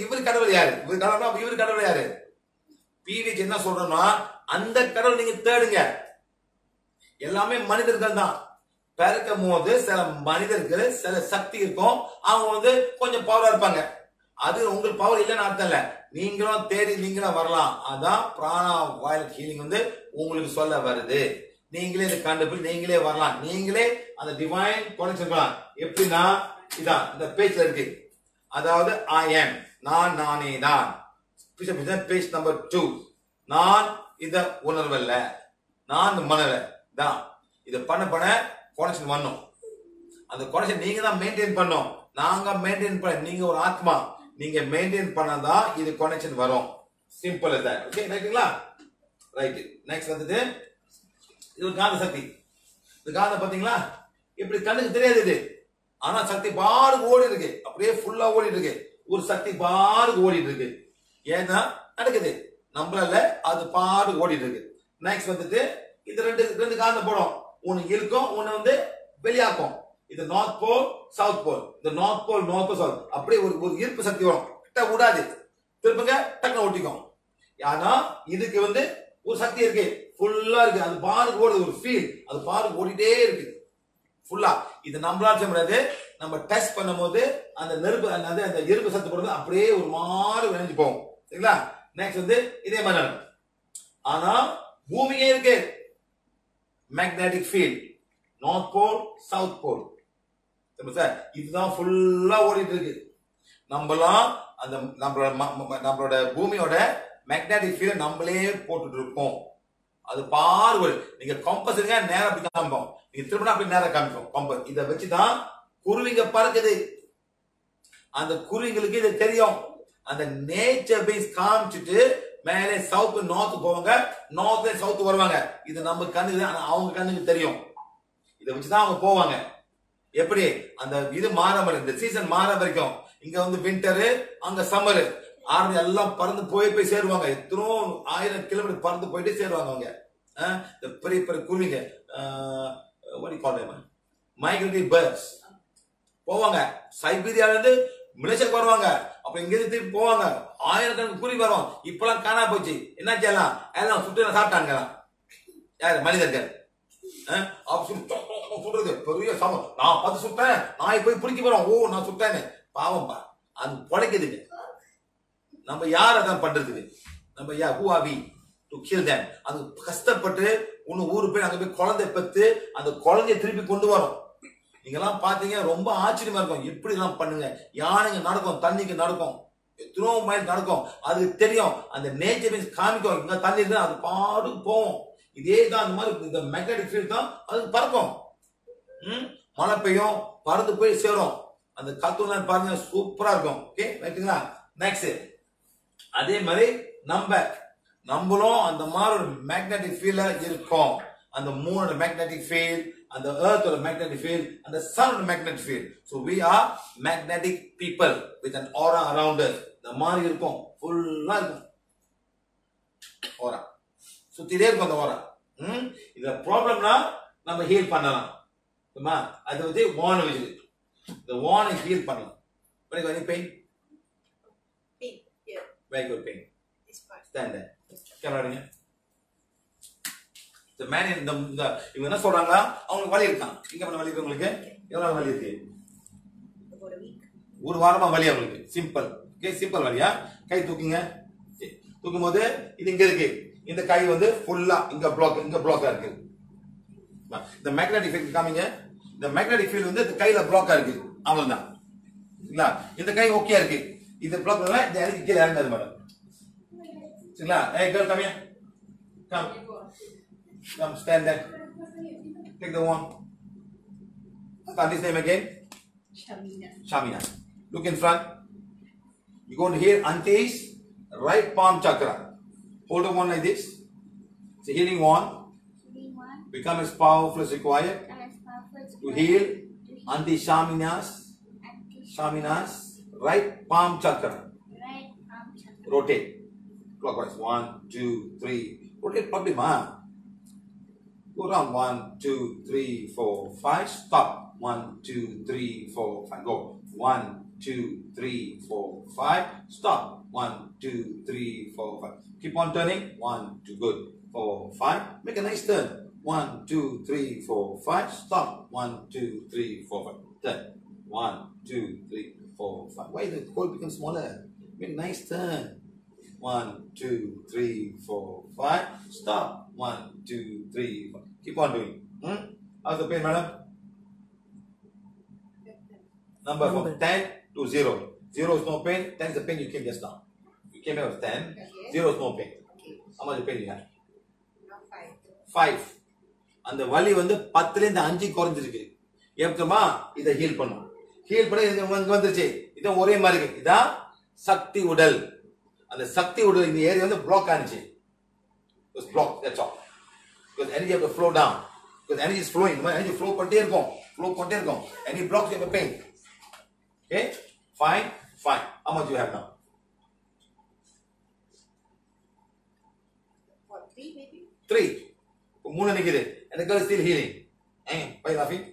இவரு கடவுள் யாரு? இவரு கடவுள் யாரு? பிவிச் என்ன சொல்றோம்னா அந்த கடவுள் நீங்க தேடுங்க. எல்லாமே மனிதர்கள் தான். பிறக்கும் போது சில மனிதருக்கு சில சக்தி இருக்கும், அவங்க வந்து கொஞ்சம் பவரா இருப்பாங்க. அது உங்களுக்கு பவர் இல்லைன்னு அர்த்தம் இல்ல, நீங்களும் தேடி நீங்களும் வரலாம். அதான் பிராணா வயலட் ஹீலிங் வந்து உங்களுக்கு சொல்ல வருது. நீங்களே இதை கண்டுபிடி, நீங்களே வரலாம், நீங்களே அந்த டிவைன் கொண்டு எப்படின்னா இதான் இந்த பேஜ்ல இருக்கு. அதாவது ஐ எம், நான் நானே தான். Page number 2. நான் இத உணர்வல்ல, நான் மனவ தான். இத பண்ண கனெக்ஷன் வரணும். அந்த கனெக்ஷன் நீங்க தான் மெயின்டைன் பண்ணணும், நாங்க மெயின்டைன் பண்ண. நீங்க ஒரு ஆத்மா, நீங்க மெயின்டைன் பண்ணாதான் இது கனெக்ஷன் வரும். Simple is that. ஓகே, ரைட்டுங்களா? ரைட். நெக்ஸ்ட் வந்து இது ஒரு காந்த சக்தி. இந்த காந்தம் பாத்தீங்களா, இப்படி கண்ணுக்கு தெரியாது இது, ஆனா சக்தி பாருக்கு ஓடி இருக்கு, அப்படியே ஃபுல்லா ஓடிட்டு இருக்கு. ஒரு சக்தி பாருக்கு ஓடிட்டு இருக்கு. ஏன்னா நடக்குது, நம்மளால அது பாருக்கு ஓடிட்டு இருக்கு. நெக்ஸ்ட் வந்துட்டு இது ரெண்டு காந்தம் போடும், ஒன்னு இழுக்கும், ஒன்னு வந்து வெளியாக்கும். இது நார்த் போல் சவுத் போல், இந்த நார்த் போல் சவுத், அப்படியே ஒரு ஈர்ப்பு சக்தி வரும், கிட்ட விடாது, திருப்பங்க டக்குனு ஒட்டிக்கும். ஆனா இதுக்கு வந்து ஒரு சக்தி இருக்கு, ஃபுல்லா இருக்கு, அது பாருக்கு ஓடுது, ஒரு ஃபீல், அது பாருக்கு ஓடிட்டே இருக்கு ஃபுல்லா. இது நம்மளால செய்ய முடியாது. நம்ம டெஸ்ட் பண்ணும்போது அந்த நெருப்பு அந்த இருப்பு சத்து போடுறது அப்படியே ஒரு மாதிரி விளைஞ்சு போகும். சரிங்களா? நெக்ஸ்ட் வந்து இதே மாதிரி நடக்கும். ஆனா பூமியே இருக்கு magnetic field, north pole south pole. Sir இதுதான் ஃபுல்லா ஓடிட்டு இருக்கு. நம்மளாம் அந்த நம்மளோட பூமியோட மேக்னெட்டிக் ஃபீல்ட் நம்மளே போட்டுட்டு இருக்கோம். அது பார்வை நீங்க கம்பஸ் இருக்க நேரம் அப்படி காமிப்போம், நீங்க திரும்ப அப்படி நேரம் காமிப்போம் கம்பஸ். இதை வச்சுதான் குருவிங்க பறக்குது. அந்த குருவிங்களுக்கு இது தெரியும். அந்த நேச்சர் பேஸ் காமிச்சிட்டு மேலே சவுத் நார்த் போவாங்க, நார்த்ல சவுத் வருவாங்க. இது நம்ம கண்ணுக்கு, அவங்க கண்ணுக்கு தெரியும். இதை வச்சுதான் அவங்க போவாங்க. எப்படி அந்த இது மாற மாதிரி, இந்த சீசன் மாற வரைக்கும், இங்க வந்து விண்டரு, அங்க சம்மரு, ஆர்மி எல்லாம் பறந்து போய் சேருவாங்க. எத்தனோ 1000 கிலோமீட்டர் பறந்து போயிட்டு சேருவாங்க அவங்க. பெரிய பெரிய குருவிங்க, மைக்ரேட்டரி பேர்ட்ஸ் போவாங்க. சைபீரியால இருந்து மலேசியாவுக்கு வருவாங்க, அப்ப இங்க இருந்து திருப்பி போவாங்க. 1000கணக்கு குருவி வரும். இப்பெல்லாம் காணா போச்சு. என்ன செய்யலாம்? எல்லாம் சுட்டு சாப்பிட்டாங்க. யாரு? மனிதர்கள். சுடுறது பெரிய சமம். நான் பார்த்து சுட்டேன், நாய் போய் பிடிக்க போறோம், ஓ நான் சுட்டேன்னு. பாவம் பா, அது படைக்குதுங்க. நம்ம யார் அதான் பண்றதுக்கு? நம்ம who are we to kill them? அது கஷ்டப்பட்டு ஒன்னு ஊரு போய் அங்க போய் குழந்தை பெற்று அந்த குழந்தைய திருப்பி கொண்டு வரும். நீங்க எல்லாம் பாத்தீங்க, ரொம்ப ஆச்சரியமா இருக்கும். எப்படி எல்லாம் பண்ணுங்க. யானைங்க நடக்கும், தண்ணிக்கு நடக்கும், எத்தனோ மைல் நடக்கும். அது தெரியும், அந்த நேச்சர் மீன்ஸ் காமிக்கும். இங்க தண்ணி இருக்கு, அது பாட்டுக்கு போவோம். இதே தான் அந்த மாதிரி இந்த மேக்னெட்டிக் ஃபீல்ட் தான் அது பறக்கும். மழை பெய்யும், பறந்து போய் சேரும். அந்த கத்துலாம் பாருங்க, சூப்பரா இருக்கும். ஓகே, ரைட்டுங்களா? நெக்ஸ்ட் அதே மாதிரி நம்மளும் அந்த மாதிரி ஒரு மேக்னெட்டிக் ஃபீல்ட்ல இருக்கோம். அந்த மூணோட மேக்னெட்டிக் ஃபீல்ட், அந்த எர்த்தோட மேக்னெட்டிக் ஃபீல்ட், அந்த சனோட magnetic field. So we are magnetic people with an aura around us. இந்த மாதிரி இருக்கும், ஃபுல்லா இருக்கும் aura, சுத்திட்டே இருக்கும் அந்த aura. இந்த ப்ராப்ளம்னா நம்ம ஹீல் பண்ணலாம். அது வந்து வான வச்சு இந்த வானை ஹீல் பண்ணலாம். Any pain? Pain, yeah. Very good pain. This part. Stand there. கேமராடுங்க. இந்த மேன் இவங்க என்ன சொல்றாங்களா, அவங்களுக்கு வலி இருக்கான். இங்க பண்ண வலி இருக்கு உங்களுக்கு? எவ்வளவு வலி இருக்கு? About a week. ஒரு வாரமா வலி அவங்களுக்கு. சிம்பிள். ஓகே, சிம்பிள் வலியா? கை தூக்குங்க. தூக்கும் போது இது இங்க இருக்கு, இந்த கை வந்து ஃபுல்லா இங்க பிளாக்கா இருக்கு. இந்த மேக்னெட்டிக் ஃபீல்ட் காமிங்க. இந்த மேக்னெட்டிக் ஃபீல்ட் வந்து இந்த கையில பிளாக்கா இருக்கு, அவ்வளவுதான். சரிங்களா? இந்த கை ஓகே இருக்கு, இது பிளாக் இல்ல, இந்த இறங்கி கீழே இறங்காது மேடம். சரிங்களா? Hey girl, come here. Come, stand there. Take the one. What's Auntie's name again? Shamina. Look in front. You're going to hear Auntie's right palm chakra. Hold the one like this. It's a healing one. Become as powerful as required to heal Auntie Shamina's right palm chakra. Rotate clockwise. 1, 2, 3. Rotate properly, ma. Go around. 1, 2, 3, 4, 5. Stop. 1, 2, 3, 4, 5. Go. 1, 2, 3, 4, 5. Stop. 1, 2, 3, 4, 5. Keep on turning. 1, 2, good. 4, 5. Make a nice turn. 1, 2, 3, 4, 5. Stop. 1, 2, 3, 4, 5. Turn. 1, 2, 3, 4, 5. Why the hole become smaller? Make nice turn. 1, 2, 3, 4, 5. Stop. 1, 2, 3, 4. Keep on doing. How's the pain, madam? Number from 10 to 0. 0 is no pain. 10 is the pain you came just now. You came here with 10. Okay. 0 is no pain. Okay. How much pain you have? Now 5. 5. அந்த வலி வந்து 10ல இருந்து 5 குறைஞ்சிருக்கு. எப்பமா இத heel பண்ணும். Heel பண்ணி இங்க வந்துருச்சு. இது ஒரே மாதிரி இருக்கு. இதான் சக்தி உடல். அந்த சக்தி உடல் இந்த ஏரியா வந்து பிளாக் ஆனிச்சு. It's blocked. That's all. Because energy have to flow down. Because energy is flowing. Energy flow பண்ணிட்டே இருக்கும். Flow பண்ணிட்டே இருக்கும். Any blocks you have a pain. Okay? Fine. Fine. How much you have now? What, 3 maybe? 3. மூணு நிக்குது. And the girl is still healing. Why laughing?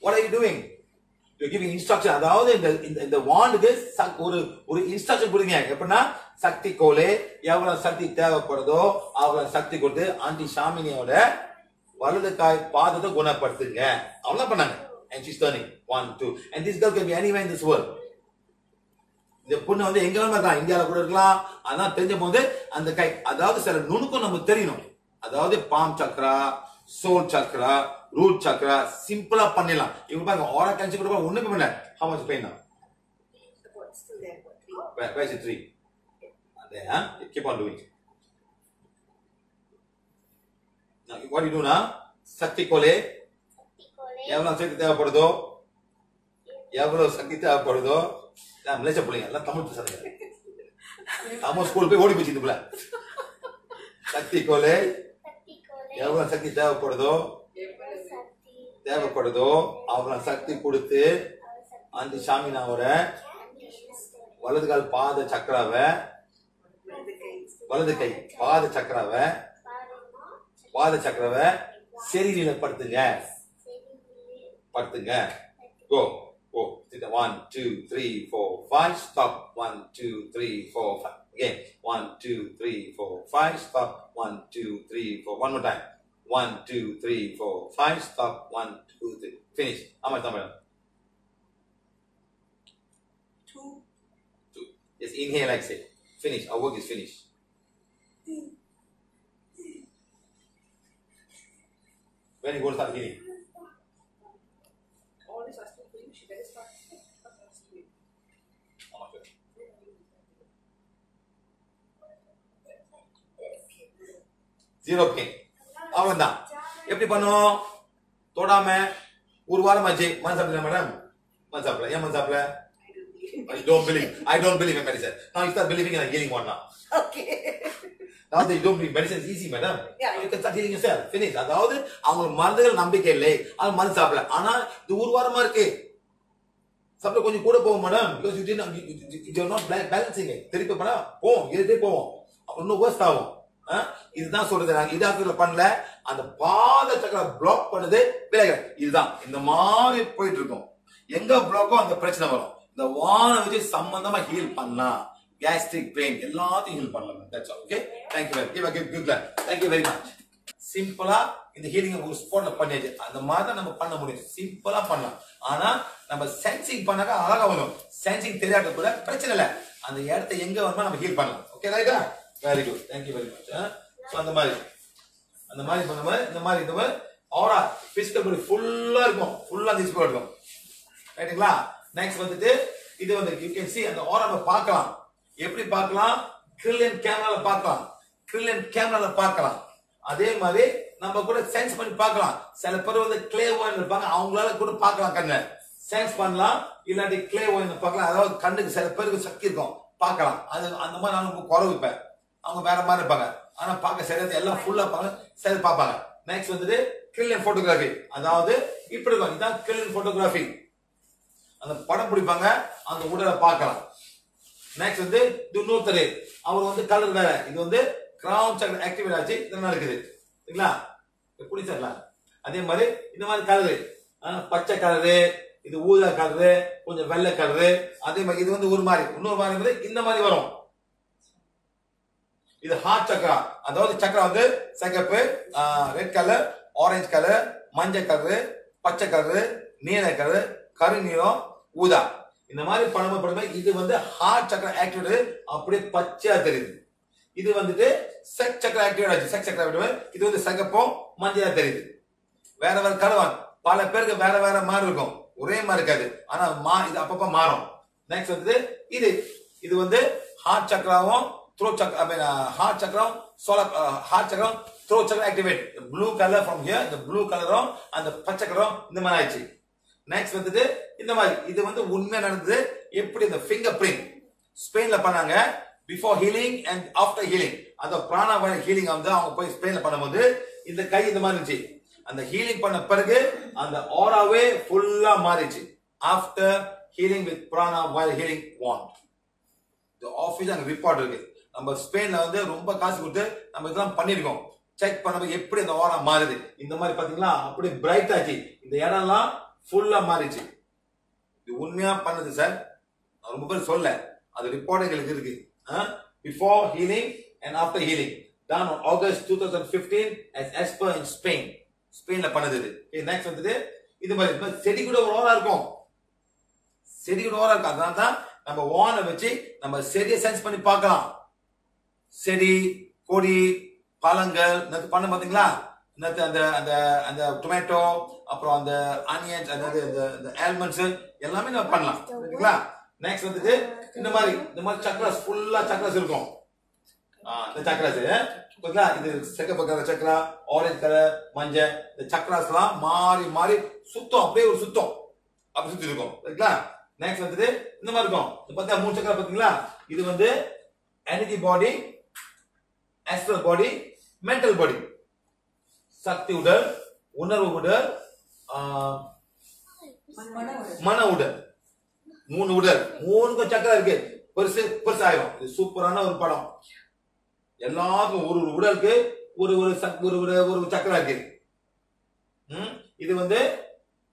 What are you doing? You're giving instruction. அதாவது இந்த வாண்டுக்கு ஒரு instruction கொடுங்க. எப்படின்னா சக்தி கோலே எவ்வளவு சக்தி தேவைப்படுதோ அவ்வளவு சக்தி கொடுத்து ஆண்டி ஷாமினியோட வலது காய் பாதத்தை குணப்படுத்துங்க. அவ்வளவு பண்ணாங்க. And she's turning 1, 2. And this girl can be anywhere in this world. இந்த பொண்ணு வந்து எங்க வேணா இருக்கலாம். இந்தியாவில் கூட இருக்கலாம். அதான் தெரிஞ்ச போது அந்த கை அதாவது சில நுணுக்கம் நமக்கு தெரியணும். அதாவது palm chakra, soul chakra, root chakra சிம்பிளா பண்ணிடலாம். இவங்க பாருங்க ஆரா கேன்சர் கூட ஒண்ணுக்கு பண்ணல. How much pain now? What's still there? What, 3? Where is it 3? There, keep on doing. Now, what do you do now? சக்தி கோலே எவ்வளவு சக்தி தேவைப்படுதோ எவ்வளவு சக்தி தேவைப்படுதோ மலேசியா பிள்ளைங்க எல்லாம் தமிழ் பேசுறாங்க. தமிழ் ஸ்கூல் போய் ஓடி போச்சு இதுக்குள்ள. சக்தி கோலே எவ்வளவு சக்தி தேவைப்படுதோ அவ்வளவு சக்தி கொடுத்து ஆண்டி ஷாமினாவோட வலது கால் பாத சக்கராவை வலது கை பாத சக்கராவை சரி நிலைப்படுத்துங்க. Go. 1, 2, 3, 4, 5. Stop. 1, 2, 3, 4, 5. Again. 1, 2, 3, 4, 5. Stop. 1, 2, 3, 4. One more time. 1, 2, 3, 4, 5. Stop. 1, 2, 3. Finish. How much time? 2. Just inhale, exhale. Finish. Our work is finished. When you go to start healing? All this are still for you. She better start. Zero pain. அவ்வளவுதான். எப்படி பண்ணும்? தொடாம ஒரு வாரம் ஆச்சு. மன சாப்பிடல madam? மன சாப்பிடல. ஏன் மன சாப்பிடல? I don't believe in medicine. Now you start believing in a healing one now. Okay. Now that you don't believe medicine is easy, madam. Yeah. You can start healing yourself. Finish. அதாவது அவங்க மருந்துகள் நம்பிக்கை இல்லை. அது மருந்து சாப்பிடல. ஆனா இது ஒரு வாரமா இருக்கு. சாப்பிட கொஞ்சம் கூட போகும் madam. Because you are not balancing it. திருப்பி பண்ணா போவோம். ஏறிட்டே போவோம். அப்புறம் இன்னும் worst ஆகும். இதுதான் சொல்றது. நாங்க இதாக்குல பண்ணல. அந்த பாத சக்கர பிளாக் பண்ணுது விலகல். இதுதான் இந்த மாதிரி போயிட்டு இருக்கும். எங்க பிளாக்கோ அந்த பிரச்சனை வரும். இந்த வான வச்சு சம்பந்தமா ஹீல் பண்ணலாம். gastric pain எல்லாத்தையும் ஹீல் பண்ணலாம். That's all. Okay? Thank you very much. Give a thank you very much. சிம்பிளா இந்த ஹீலிங் ஒரு ஸ்பாட்ல பண்ணியாச்சு. அந்த மாதிரி தான் நம்ம பண்ண முடியும். சிம்பிளா பண்ணலாம். ஆனா நம்ம சென்சிங் பண்ணாக்க அழகா வரும். சென்சிங் தெரியாத கூட பிரச்சனை இல்ல. அந்த இடத்தை எங்க வருமா நம்ம ஹீல் பண்ணலாம். ஓகே ரைட்டா? Very good. Thank you very much. So அந்த மாதிரி பண்ணும்போது இந்த மாதிரி ஆரா பிசிக்கல் பாடி ஃபுல்லா இருக்கும். ஃபுல்லா டிஸ்ப்ளே இருக்கும். ரைட்டுங்களா? நெக்ஸ்ட் வந்துட்டு இது வந்து you can see அந்த ஆராவை பார்க்கலாம். எப்படி பார்க்கலாம்? கிரில்லியன் கேமரால பார்க்கலாம். அதே மாதிரி நம்ம கூட சென்ஸ் பண்ணி பார்க்கலாம். சில பேர் வந்து கிளே ஓயின் இருப்பாங்க. அவங்களால கூட பார்க்கலாம். கண்ணு சென்ஸ் பண்ணலாம். இல்லாட்டி கிளே ஓயின் பார்க்கலாம். அதாவது கண்ணுக்கு சில பேருக்கு சக்தி இருக்கும். பார்க்கலாம். அது அந்த மாதிரி நான் குறைவிப்பேன். அவங்க வேற மாதிரி இருப்பாங்க. ஆனா பார்க்க சரியா எல்லாம் ஃபுல்லா சரி பார்ப்பாங்க. நெக்ஸ்ட் வந்துட்டு கிரில்லியன் போட்டோகிராஃபி. அதாவது இப்படி இருக்கும். இதுதான் கிரில்லியன் போட்டோகிராஃபி. அந்த படம் பிடிப்பாங்க. அந்த உடலை பார்க்கலாம். நெக்ஸ்ட் வந்து இன்னொருத்தர் அவர் வந்து கலர் வேற. இது வந்து கிரவுன் சக்கர ஆக்டிவேட் ஆச்சு. இதெல்லாம் இருக்குது. சரிங்களா? பிடிச்சிடலாம். அதே மாதிரி இந்த மாதிரி கலரு பச்சை கலரு, இது ஊதா கலரு, கொஞ்சம் வெள்ளை கலரு. அதே மாதிரி இது வந்து ஒரு மாதிரி இன்னொரு மாதிரி இந்த மாதிரி வரும். இது ஹார்ட் சக்கரா. அதாவது சக்கரா வந்து சிகப்பு, ரெட் கலர், ஆரஞ்சு கலர், மஞ்சள் கலர், பச்சை கலர், நீல கலர், கருநீலம், ஊதா. இந்த மாதிரி பண்ணும்போது இது வந்து ஹார்ட் சக்கரா ஆக்டிவேட், அப்படியே பச்சையா தெரியுது. இது வந்துட்டு செக்ஸ் சக்கரா ஆக்டிவேட் ஆச்சு. செக்ஸ் சக்கரா ஆக்டிவேட், இது வந்து சிகப்பும் மஞ்சளா தெரியுது. வேற வேற கலர். பல பேருக்கு வேற வேற மாதிரி இருக்கும், ஒரே மாதிரி இருக்காது. ஆனா இது அப்பப்ப மாறும். நெக்ஸ்ட் வந்து இது வந்து heart சக்கராவும் throat chakra, I mean heart chakra, solar heart chakra, throat chakra activate. The blue color from here, the blue color and the பச்சை கலர் இந்த மாதிரி ஆயிடுச்சு. நெக்ஸ்ட் வந்துட்டு இந்த மாதிரி இது வந்து உண்மையா நடந்தது. எப்படி இந்த ஃபிங்கர் பிரிண்ட் ஸ்பெயின்ல பண்ணாங்க, before healing and after healing. அந்த பிராணா வைரஸ் ஹீலிங் வந்து அவங்க போய் ஸ்பெயின்ல பண்ணும்போது இந்த கை இந்த மாதிரி இருந்துச்சு. அந்த ஹீலிங் பண்ண பிறகு அந்த ஆராவே ஃபுல்லா மாறிச்சு. After healing with prana virus healing wand. இந்த ஆபீஸ் அங்க ரிப்போர்ட் இருக்கு. நம்ம ஸ்பெயின்ல வந்து ரொம்ப காசு கொடுத்து நம்ம இதெல்லாம் பண்ணிருக்கோம். செக் பண்ணும்போது எப்படி இந்த ஆரா மாறுது. இந்த மாதிரி பாத்தீங்களா, அப்படியே பிரைட் ஆச்சு. இந்த இடம்லாம் ஃபுல்லா மாறிச்சு. இது உண்மையா பண்ணது சார். ரொம்ப பேர் சொல்ல, அது ரிப்போர்ட் எங்களுக்கு இருக்கு. Before healing and after healing done on August 2015 as per in Spain. ஸ்பெயின்ல பண்ணது இது. நெக்ஸ்ட் வந்து இது மாதிரி செடி கூட ஒரு ஓரா இருக்கும். செடி கூட ஓரா இருக்கும். அதனால தான் நம்ம வானை வச்சு நம்ம செடியை சென்ஸ் பண்ணி பார்க்கலாம். செடி, கொடி, பழங்கள் பண்ண பாத்தீங்களா, அந்த அந்த அந்த டொமேட்டோ, அப்புறம் அந்த ஆனியன்ஸ், அதாவது அந்த ஆல்மண்ட்ஸ் எல்லாமே நம்ம பண்ணலாம். சரிங்களா? நெக்ஸ்ட் வந்துட்டு இந்த மாதிரி சக்கராஸ் ஃபுல்லா சக்கராஸ் இருக்கும். இந்த சக்கராஸ் ஓகேங்களா, இது சிகப்பு கலர் சக்கரா, ஆரஞ்சு கலர், மஞ்சள், இந்த சக்கராஸ் எல்லாம் மாறி மாறி சுத்தம், அப்படியே ஒரு சுத்தம் அப்படி சுத்தி இருக்கும். சரிங்களா? நெக்ஸ்ட் வந்துட்டு இந்த மாதிரி இருக்கும். பார்த்தா 3 சக்கரா பாத்தீங்களா, இது வந்து energy body, astral body, mental body. சக்தி உடல், உணர்வு உடல், மன உடல். 3 உடல், 3 சக்கரா இருக்கு. பெருசு பெருசாயிரும். இது சூப்பரான ஒரு படம். எல்லாருக்கும் ஒரு உடலுக்கு ஒரு சக்கரா இருக்கு. இது வந்து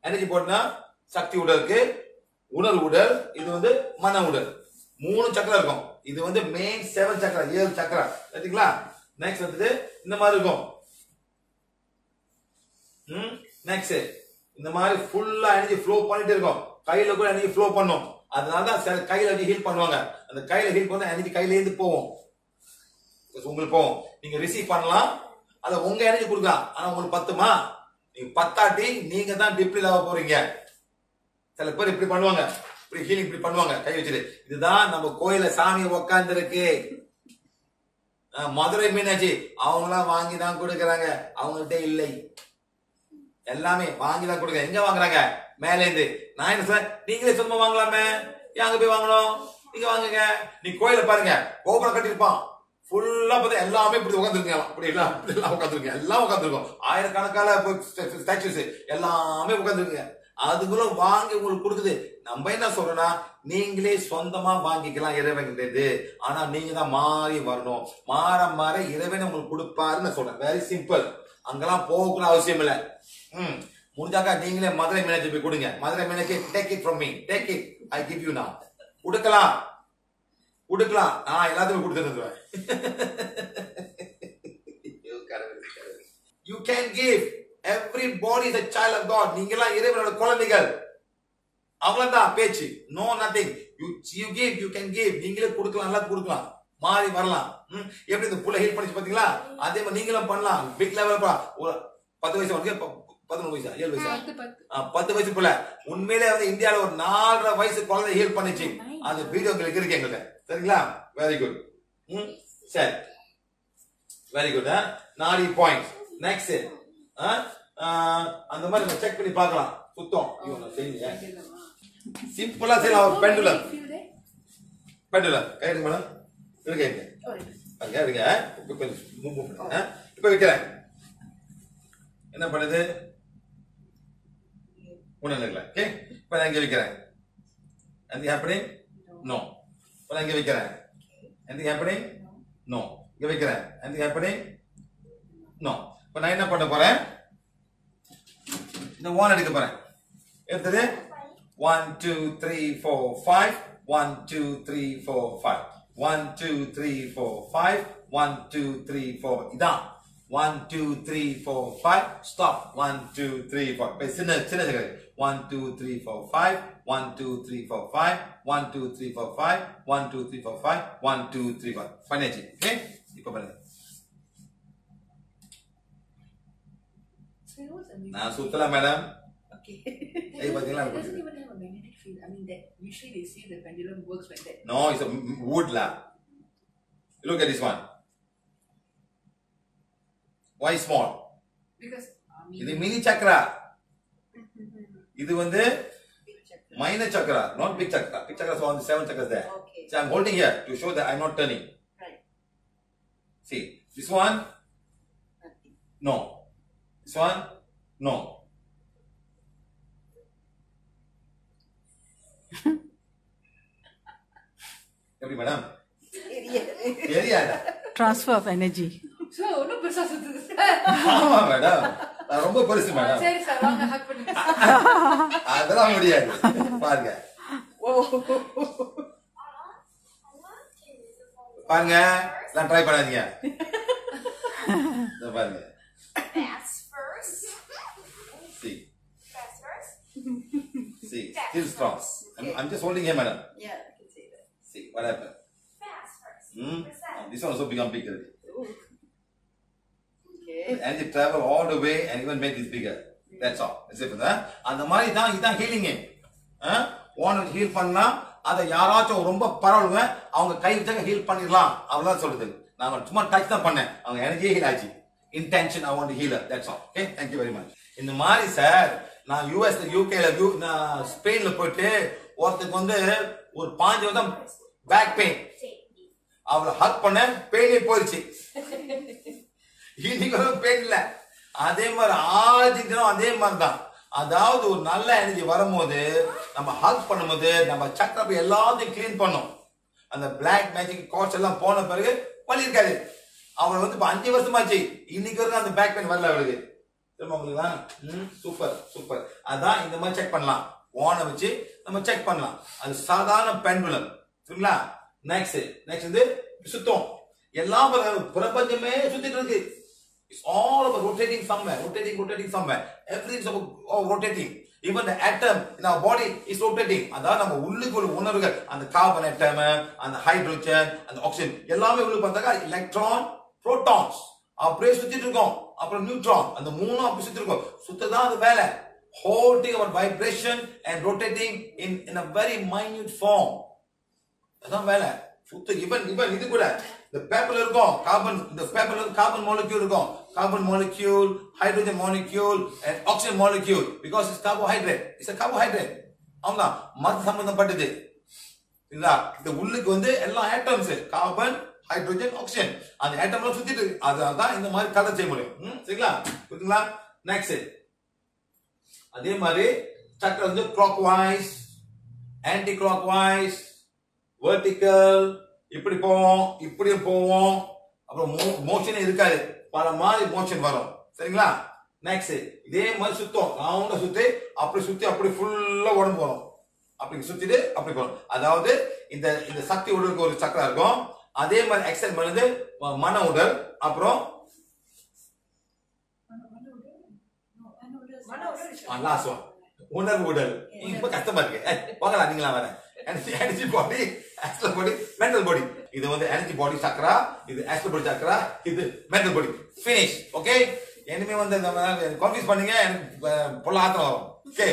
எனர்ஜி பாடினா சக்தி உடலுக்கு, உணர்வு உடல், இது வந்து மன உடல். 3 சக்கரா இருக்கும். இது வந்து மெயின் 7 சக்கரா, 7 சக்கரா. சரிங்களா? நெக்ஸ்ட் வந்து இந்த மாதிரி இருக்கும். நெக்ஸ்ட் இந்த மாதிரி ஃபுல்லா எனர்ஜி ஃப்ளோ பண்ணிட்டு இருக்கும். கையில கூட எனர்ஜி ஃப்ளோ பண்ணும். அதனால தான் சில கையில வச்சு ஹீல் பண்ணுவாங்க. அந்த கையில ஹீல் பண்ணா எனர்ஜி கையில இருந்து போகும், உங்களுக்கு போகும். நீங்க ரிசீவ் பண்ணலாம், அத உங்க எனர்ஜி கொடுக்கலாம். ஆனா உங்களுக்கு பத்துமா? நீங்க பத்தாட்டி நீங்க தான் டிப்ளி ஆக போறீங்க. சில பேர் இப்படி பண்ணுவாங்க, இப்படி ஹீலிங் இப்படி பண்ணுவாங்க கை வச்சுட்டு. இதுதான் நம்ம கோயில சாமி உட்கார்ந்து இருக்கு. மதுரை மீனாட்சி அவங்களாம் வாங்கி தான் கொடுக்கறாங்க, அவங்கள்ட்ட இல்லை. எல்லாமே வாங்கி தான் கொடுக்க. எங்க வாங்குறாங்க? மேல இருந்து. நான் என்ன சார், நீங்களே சொந்தமா வாங்கலாமே, அங்க போய் வாங்கணும். நீங்க வாங்குங்க. நீ கோயில பாருங்க, கோபுரம் கட்டிருப்பான் ஃபுல்லா பார்த்தா எல்லாமே இப்படி உட்காந்துருக்கீங்க. அப்படி எல்லாம் உட்காந்துருக்கீங்க, எல்லாம் உட்காந்துருக்கோம். ஆயிரக்கணக்கான ஸ்டாச்சுஸ் எல்லாமே உட்காந்துருக்கீங்க. அதுக்குள்ள வாங்கி உங்களுக்கு கொடுக்குது. நம்ம என்ன சொல்றோம்னா, நீங்களே சொந்தமா வாங்கிக்கலாம் இறைவன் கிட்டது. ஆனா நீங்க தான் மாறி வரணும். மாற மாற இறைவன் உங்களுக்கு கொடுப்பாருன்னு சொல்றேன். Very simple. அங்கெல்லாம் போகணும்னு அவசியம் இல்லை. முடிஞ்சாக்கா நீங்களே மதுரை மீனாட்சி போய் கொடுங்க. Madurai Meenakshi, take it from me, take it, I give you now. கொடுக்கலாம், நான் எல்லாத்தையும் கொடுத்துருவேன். You can give. Everybody is a child of God. நீங்கெல்லாம் இறைவனோட குழந்தைகள். அவ்வளவுதான் பேச்சு. No nothing. You give, you can give. நீங்களே கொடுக்கலாம், நல்லா கொடுக்கலாம், மாறி வரலாம். எப்படி இந்த புள்ள ஹீல் பண்ணிச்சு பாத்தீங்களா, அதே மாதிரி நீங்களும் பண்ணலாம். பிக் லெவல் 10 வயசு வரைக்கும், 11 வயசா, 7 வயசா, 10 வயசு புள்ள உண்மையிலே வந்து இந்தியாவில ஒரு 4.5 வயசு குழந்தை ஹீல் பண்ணிச்சு. அது வீடியோ உங்களுக்கு இருக்கு எங்களுக்கு. சரிங்களா? Very good. சரி, வெரி குட். நாடி பாயிண்ட். நெக்ஸ்ட் அந்த மாதிரி நம்ம செக் பண்ணி பார்க்கலாம். சுத்தம் செய்யுங்க, சிம்பிளா செய்யலாம். பெண்டுலம் கைடுங்க மேடம், இருங்க. இப்ப வைக்கிறேன். என்ன பண்ணுது? ஒண்ணு இல்லைங்களா? ஓகே, இப்ப நான் இங்க வைக்கிறேன். anything happening? No. இப்ப நான் இங்க வைக்கிறேன். anything happening? No. இங்க வைக்கிறேன். anything happening? No. இப்ப நான் என்ன பண்ண போறேன்? இந்த 1 எடுக்க போறேன். எடுத்தது 1 2 3 4 5 1 2 3 4 5 1 2 3 4 5 1 2 3 4 இதான் 1 2 3 4 5 stop 1 2 3 4 பை சின்ன சின்ன சக்கரை 1 2 3 4 5 1 2 3 4 5 1 2 3 4 5 1 2 3 4 5 1 2 3 4 பண்ணியாச்சு ஓகே இப்போ பாருங்க So you know what's amazing? நான் சுத்தல மேடம் Okay. ஏய் பாத்தீங்களா It doesn't even have a magnetic field. I mean, that usually they say the pendulum works like that. no it's a wood la look at this one why small Because இது mini சக்கரா இது வந்து big chakra. minor chakra not big chakra so on the 7 chakras there Okay. so I'm holding here to show that I'm not turning Right. see this one Nothing. no this one no எப்படி madam தெரியாதா Transfer of energy. So, no பெருசா சுத்துது. ஆமா madam நான் ரொம்ப பெருசு madam சரி sir வாங்க ஹக் பண்ணுங்க. அதெல்லாம் முடியாது பாருங்க பாருங்க எல்லாம் ட்ரை பண்ணாதீங்க இதோ பாருங்க Fast first. see Fast first. see still strong I'm just holding here madam Yeah, I can say that. see what happened Fast first. oh, this one also become bigger Ooh. Okay. and it travel all the way and even make this bigger that's all that's it அந்த மாதிரி தான் இதான் healing ஓன heel பண்ணா அதை யாராச்சும் ரொம்ப பரவலுங்க அவங்க கை வச்சாங்க ஹீல் பண்ணிடலாம் அவ்வளவுதான் சொல்றது நான் சும்மா டச் தான் பண்ணேன் அவங்க எனக்கே ஹீல் ஆச்சு intention I want to heal her that's all okay thank you very much இந்த மாதிரி சார் நான் யூஎஸ்ல யூகேல நான் ஸ்பெயின்ல போயிட்டு ஒருத்தருக்கு வந்து ஒரு 5 வருஷம் பேக் பெயின் அவளை ஹக் பண்ண பெயினே போயிடுச்சு இன்னைக்கு பெயின் இல்ல அதே மாதிரி ஆஜிக்கணும் அதே மாதிரி தான் அதாவது ஒரு நல்ல எனர்ஜி வரும்போது நம்ம ஹக் பண்ணும்போது நம்ம சக்கரை எல்லாத்தையும் கிளீன் பண்ணும் அந்த பிளாக் மேஜிக் கோர்ஸ் எல்லாம் போன பிறகு வலி இருக்காது அவள் வந்து இப்ப 5 வருஷமாச்சு இன்னைக்கு வரைக்கும் அந்த பேக் பெயின் வரல அவளுக்கு தெரியுமா உங்களுக்கு சூப்பர் சூப்பர் அதான் இந்த மாதிரி செக் பண்ணலாம் ஓனை வச்சு நம்ம செக் பண்ணலாம் அது சாதாரண பெண்டுலம் சரிங்களா நெக்ஸ்ட் வந்து சுத்தம் எல்லா பிரபஞ்சமே சுத்திட்டு இருக்கு it's all about rotating somewhere everything's about rotating even the atom in our body is rotating அதாவது நம்ம உள்ளுக்குள்ள உணர்வுகள் அந்த கார்பன் atom அந்த ஹைட்ரோஜன் அந்த ஆக்சிஜன் எல்லாமே உள்ள பார்த்தாக்கா எலக்ட்ரான் புரோட்டான்ஸ் அப்படியே சுத்திட்டு இருக்கோம் அப்புறம் நியூட்ரான் அந்த மூணும் அப்படி சுத்திட்டு இருக்கோம் சுத்ததான் அது வேலை holding our vibration and rotating in a very minute form அதான் வேலை சுத்த இவன் இது கூட இந்த பேப்பர்ல இருக்கும் கார்பன் மாலிக்யூல் இருக்கும் carbon molecule hydrogen molecule and oxygen molecule because it's a carbohydrate ஆமா மத்த சம்பந்தப்பட்டது இல்ல இந்த உள்ளுக்கு வந்து எல்லா ஆட்டம்ஸ் கார்பன் ஹைட்ரோஜன் ஆக்சிஜன் அந்த ஆட்டம்ல சுத்திட்டு அதான் இந்த மாதிரி கலர் செய்ய முடியும் சரிங்களா புரியுதுங்களா நெக்ஸ்ட் அதே மாதிரி சக்கர வந்து clockwise anti clockwise vertical இப்படி போவோம் இப்படியும் போவோம் அப்புறம் மோஷன் இருக்காது பல மாதிரி மோஷன் வரும் சரிங்களா நெக்ஸ்ட் இதே மாதிரி சுத்தம் ரவுண்டா அப்படி ஃபுல்லா உடம்பு வரும் அப்படி சுத்திட்டு அப்படி போகும் அதாவது இந்த சக்தி உடலுக்கு ஒரு சக்கரம் இருக்கும் அதே மாதிரி எக்ஸல் பண்ணுது மன உடல் அப்புறம் லாஸ்ட் ஒன் உணர்வு உடல் இப்ப கஷ்டமா இருக்கு வாங்கலாம் நீங்களா வர energy body astral body mental பாடி இது வந்து எனர்ஜி பாடி சக்கரா இது ஆஸ்ட்ரல் பாடி சக்கரா இது மென்டல் பாடி ஃபினிஷ் ஓகே இனிமே வந்து கன்ஃபியூஸ் பண்ணீங்க பொல்ல ஆத்திரம் வரும் ஓகே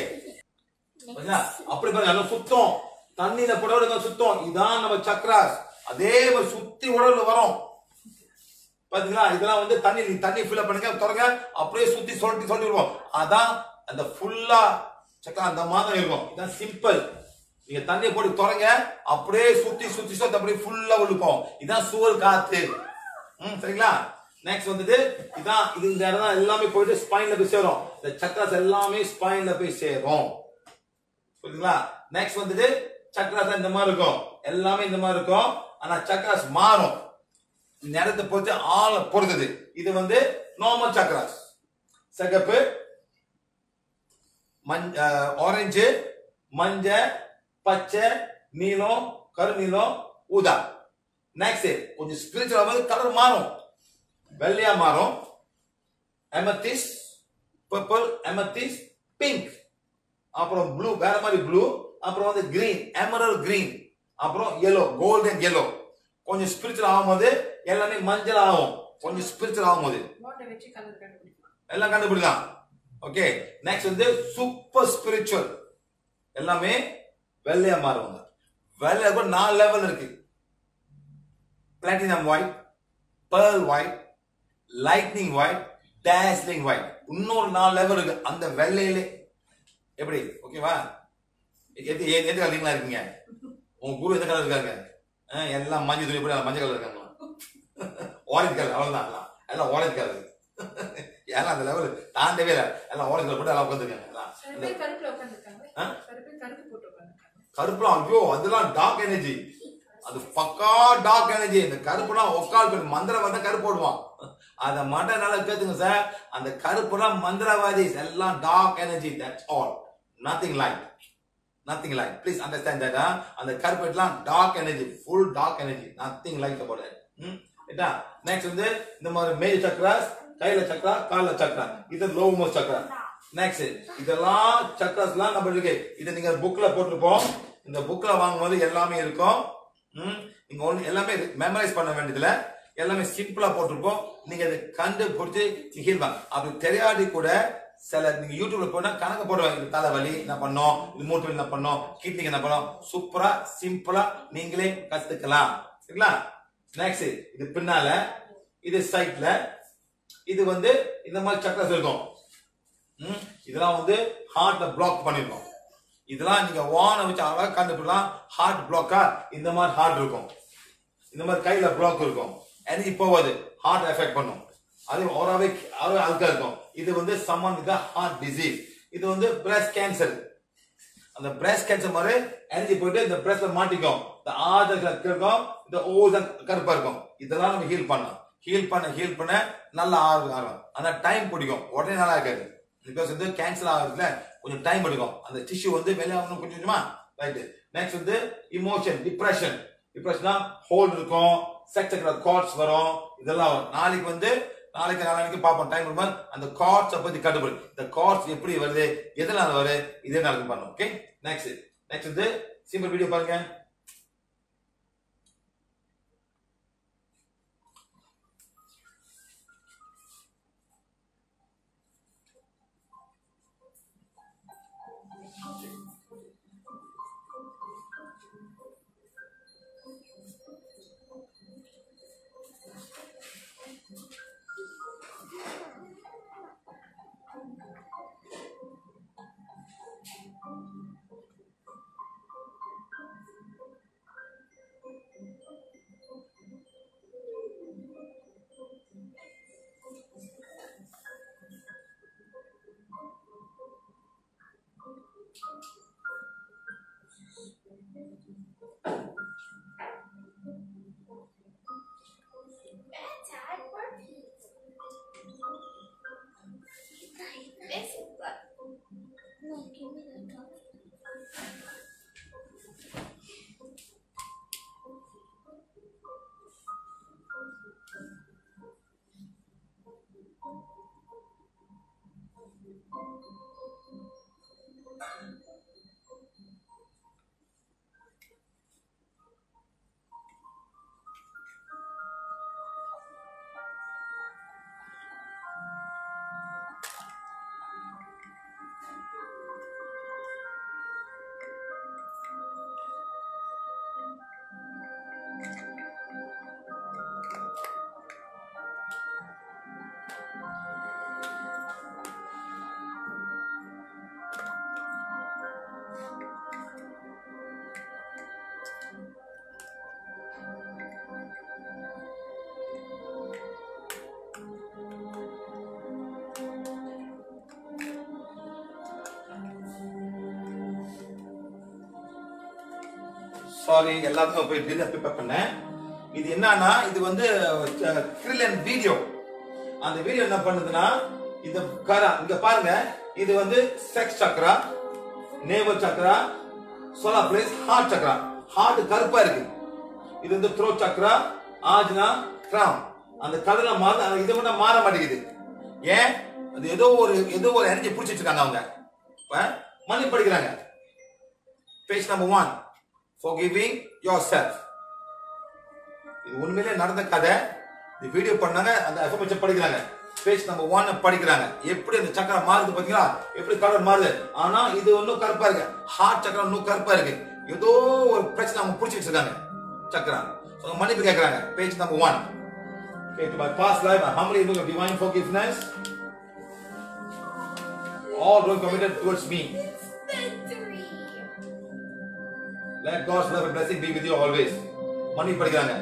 அப்படி பாருங்க நல்லா சுத்தம் தண்ணியில புடவை சுத்தம் இதான் நம்ம சக்கராஸ் அதே மாதிரி சுத்தி உடல்ல வரும் பாத்தீங்களா இதெல்லாம் வந்து தண்ணி ஃபில் பண்ணுங்க தொடங்க அப்படியே சுத்தி சொல்லிட்டு விடுவோம் அதான் அந்த ஃபுல்லா சக்கரா அந்த மாதிரி இருக்கும் இதான் சிம்பிள் நீங்க தண்ணியை போட்டு தொடங்க அப்படியே சுத்தி அப்படியே ஃபுல்லா உழுப்போம் இதான் சூழல் காத்து சரிங்களா நெக்ஸ்ட் வந்துட்டு இதான் இந்த இடம் தான் எல்லாமே போயிட்டு ஸ்பைன்ல போய் சேரும் இந்த சக்கராஸ் எல்லாமே ஸ்பைன்ல போய் சேரும் புரியுதுங்களா நெக்ஸ்ட் வந்துட்டு சக்கராஸ் இந்த மாதிரி இருக்கும் எல்லாமே இந்த மாதிரி இருக்கும் ஆனா சக்கராஸ் மாறும் நேரத்தை பொறுத்து ஆள பொறுத்தது இது வந்து நார்மல் சக்கராஸ் சிகப்பு ஆரஞ்சு மஞ்சள் பச்சை நீலம் கருநீலம் ஊதா நெக்ஸ்ட் கொஞ்சம் ஸ்பிரிச்சுவல் ஆகும்போது கலர் மாறும், வெள்ளையா மாறும். amethyst, purple, amethyst, pink, அப்புறம் ப்ளூ, வேற மாதிரி ப்ளூ, அப்புறம் வந்து கிரீன், எமரல்ட் கிரீன், அப்புறம் yellow, கோல்டன் yellow. கொஞ்சம் ஸ்பிரிச்சுவல் ஆகும்போது எல்லாமே மஞ்சள் ஆகும். கொஞ்சம் ஸ்பிரிச்சுவல் ஆகும்போது எல்லாம் கண்டுபிடிக்கலாம். ஓகே, நெக்ஸ்ட் வந்து சூப்பர் ஸ்பிரிச்சுவல், எல்லாமே வெள்ளையா மாறுவாங்க. வெள்ளையா கூட 4 லெவல் இருக்கு. Platinum white, pearl white, lightning white, dazzling white. இன்னொரு 4 லெவல் இருக்கு அந்த வெள்ளையிலே. எப்படி? ஓகேவா? எது கலரிங்களா இருக்கீங்க? உங்க குரு எந்த கலர் இருக்காங்க? எல்லாம் மஞ்சள் துணி போட்டு மஞ்சள் கலர் இருக்காங்களா? ஆரஞ்சு கலர், அவ்வளவுதான். எல்லாம் ஆரஞ்சு கலர். எல்லாம் அந்த லெவல் தாண்டவே இல்லை. எல்லாம் ஆரஞ்சு கலர் போட்டு எல்லாம் உட்காந்துருக்காங்க. கருப்புலாம் ஐயோ அதெல்லாம் டார்க் எனர்ஜி, அது பக்கா டார்க் எனர்ஜி. இந்த கருப்புலாம் ஒக்கால் பேர் மந்திரவாதி கருப்பு போடுவான். அத மட்டும் நல்லா கேட்டுங்க சார். அந்த கருப்புலாம் மந்திரவாதி, எல்லாம் dark energy. That's all, nothing light, nothing light. Please understand that. அந்த கருப்பு எல்லாம் dark energy, full dark energy, nothing light about it. Next வந்து இந்த மாதிரி மேல் சக்கராஸ், கையில சக்கரா, கால்ல சக்கரா, இது லோவர் மோஸ்ட் சக்கரா. நெக்ஸ்ட் இதெல்லாம் சக்கராஸ் எல்லாம் நம்ம இருக்கு. இதை நீங்க புக்ல போட்டுருப்போம். இந்த புக்ல வாங்கும்போது எல்லாமே இருக்கும். நீங்க ஒண்ணு எல்லாமே மெமரைஸ் பண்ண வேண்டியதுல, எல்லாமே சிம்பிளா போட்டிருப்போம். நீங்க அதை கண்டுபிடிச்சு ஹீல்வாங்க. அப்படி தெரியாடி கூட சில நீங்க யூடியூப்ல போனா கணக்கு போடுவாங்க. இது தலைவலி என்ன பண்ணோம், இது மூட்டு என்ன பண்ணோம், கிட்னிக்கு என்ன பண்ணோம். சூப்பரா சிம்பிளா நீங்களே கத்துக்கலாம். சரிங்களா? நெக்ஸ்ட் இது பின்னால, இது சைட்ல, இது வந்து இந்த மாதிரி சக்கரஸ் இருக்கும். இதெல்லாம் வந்து ஹார்ட்ல பிளாக் பண்ணிருக்கோம். இதெல்லாம் நீங்க வான வச்சு அழகா கண்டுபிடலாம். ஹார்ட் பிளாக்கா இந்த மாதிரி ஹார்ட் இருக்கும், இந்த மாதிரி கையில பிளாக் இருக்கும். எனர்ஜி போவாது, ஹார்ட் எஃபெக்ட் பண்ணும். அது ஓராவே அழுக்கா இருக்கும். இது வந்து someone with a heart disease. இது வந்து breast cancer. அந்த breast cancer மாதிரி எனர்ஜி போயிட்டு இந்த breastல மாட்டிக்கும். இந்த ஆதரத்துல இருக்கும், இந்த ஓசன் கருப்பா இருக்கும். இதெல்லாம் நம்ம ஹீல் பண்ணலாம். ஹீல் பண்ண நல்லா ஆகும். ஆனா டைம் பிடிக்கும், உடனே நல்லா இருக்காது. பிகாஸ் வந்து கேன்சர் ஆகுறதுல கொஞ்சம் டைம் எடுக்கும். அந்த டிஷ்யூ வந்து வெளியாகணும் கொஞ்சம் கொஞ்சமா. ரைட். நெக்ஸ்ட் வந்து இமோஷன், டிப்ரெஷனா ஹோல்ட் இருக்கும், செக்ஸ் கார்ட்ஸ் வரும், இதெல்லாம் வரும். நாளைக்கு பார்ப்போம் டைம் இருக்கும். அந்த கார்ட்ஸ் பத்தி கண்டுபிடி. இந்த கார்ட்ஸ் எப்படி வருது, எதனால வருது, இதே நாளைக்கு பண்ணணும். ஓகே. நெக்ஸ்ட் வந்து சிம்பிள் வீடியோ பாருங்க. Dad, where Pete? This is what. No, give me the cup. Sorry, எல்லாத்துக்கும் போய் டின்னர் ப்ரிப்பேர் பண்ணேன். இது என்னன்னா, இது வந்து கிரில்லன் வீடியோ. அந்த வீடியோ என்ன பண்ணுதுன்னா, இந்த இங்க பாருங்க, இது வந்து செக்ஸ் சக்கரா, நேவல் சக்கரா, சோலார் பிளேஸ், ஹார்ட் சக்கரா. ஹார்ட் கருப்பா இருக்கு, இது வந்து த்ரோட் சக்கரா, ஆஜ்னா கிரவுன். அந்த கலர்ல மாற, இது மட்டும் மாற மாட்டேங்குது. ஏன்? அது ஏதோ ஒரு எனர்ஜி பிடிச்சிட்டு இருக்காங்க அவங்க. மன்னிப்பு படிக்கிறாங்க. Page number 1, forgiving yourself. இது உண்மையிலே நடந்த கதை. இந்த வீடியோ பண்ணாங்க, அந்த அஃபர்மேஷன் படிக்கிறாங்க. பேஜ் நம்பர் 1 படிக்கிறாங்க. எப்படி அந்த சக்கரை மாறுது பாத்தீங்களா? எப்படி கலர் மாறுது? ஆனா இது இன்னும் கருப்பா இருக்கு. ஹார்ட் சக்கரை இன்னும் கருப்பா இருக்கு. ஏதோ ஒரு பிரச்சனை அவங்க பிடிச்சிட்டு இருக்காங்க சக்கரா. சோ மன்னிப்பு கேக்குறாங்க. Page number 1. Okay, to my past life, I humbly invoke your divine forgiveness. All wrong committed towards me. Victory. Let God's love and blessing be with you always. மன்னிப்பு படிக்கிறாங்க.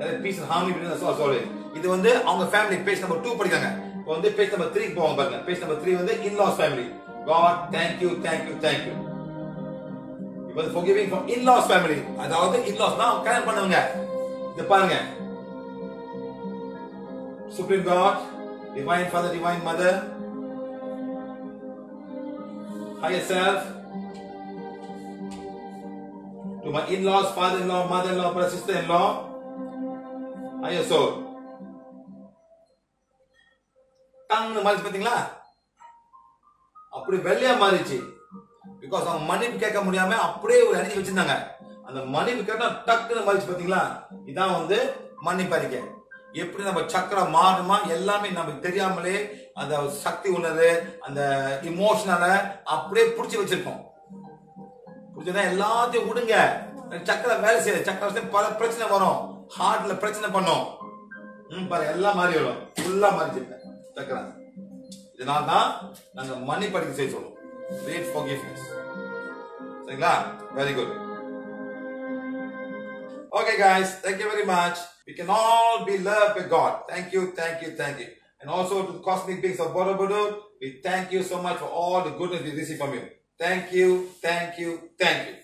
Let peace and harmony between us always. இது வந்து அவங்க family. Page number 2 படிக்கிறாங்க. இப்போ வந்து page number 3 போவாங்க பாருங்க. பேஜ் நம்பர் 3 வந்து in-laws family. God, thank you, thank you, thank you. இப்போ forgiving from in-laws family. அதாவது in-laws தான் கல்யாணம் பண்ணவங்க. இது பாருங்க. Supreme God, Divine Father, Divine Mother, higher self, to my in-laws, father-in-law, mother-in-law, brother, sister-in-law, higher soul. டங்னு மாறிச்சு பாத்தீங்களா? அப்படி வெள்ளையா மாறிச்சு. பிகாஸ் அவங்க மன்னிப்பு கேட்க முடியாம அப்படியே ஒரு எனர்ஜி வச்சிருந்தாங்க. அந்த மன்னிப்பு கேட்டா டக்குன்னு மாறிச்சு பாத்தீங்களா? இதான் வந்து மன்னிப்பு அறிக்கை. எப்படி நம்ம சக்கரை மாறுமா எல்லாமே நமக்கு தெரியாமலே அந்த சக்தி உணர்வு, அந்த இமோஷனல அப்படியே புடிச்சு வச்சிருக்கோம். புரிஞ்சதா? எல்லாத்தையும் விடுங்க. சக்கரை வேலை செய்யுது. சக்கரை பல பிரச்சனை வரும். ஹார்ட்ல பிரச்சனை பண்ணும். பாரு எல்லாம் மாறி வரும். ஃபுல்லா மாறிச்சிருக்க சக்கரை. இதனால தான் நாங்க மன்னிப்பு அறிக்கை செய்ய சொல்றோம். Great forgiveness. சரிங்களா? Very good. Okay guys, thank you very much. We can all be loved by God. Thank you, thank you, thank you. And also to the cosmic beings of Borobudur, we thank you so much for all the goodness we receive from you. Thank you, thank you, thank you.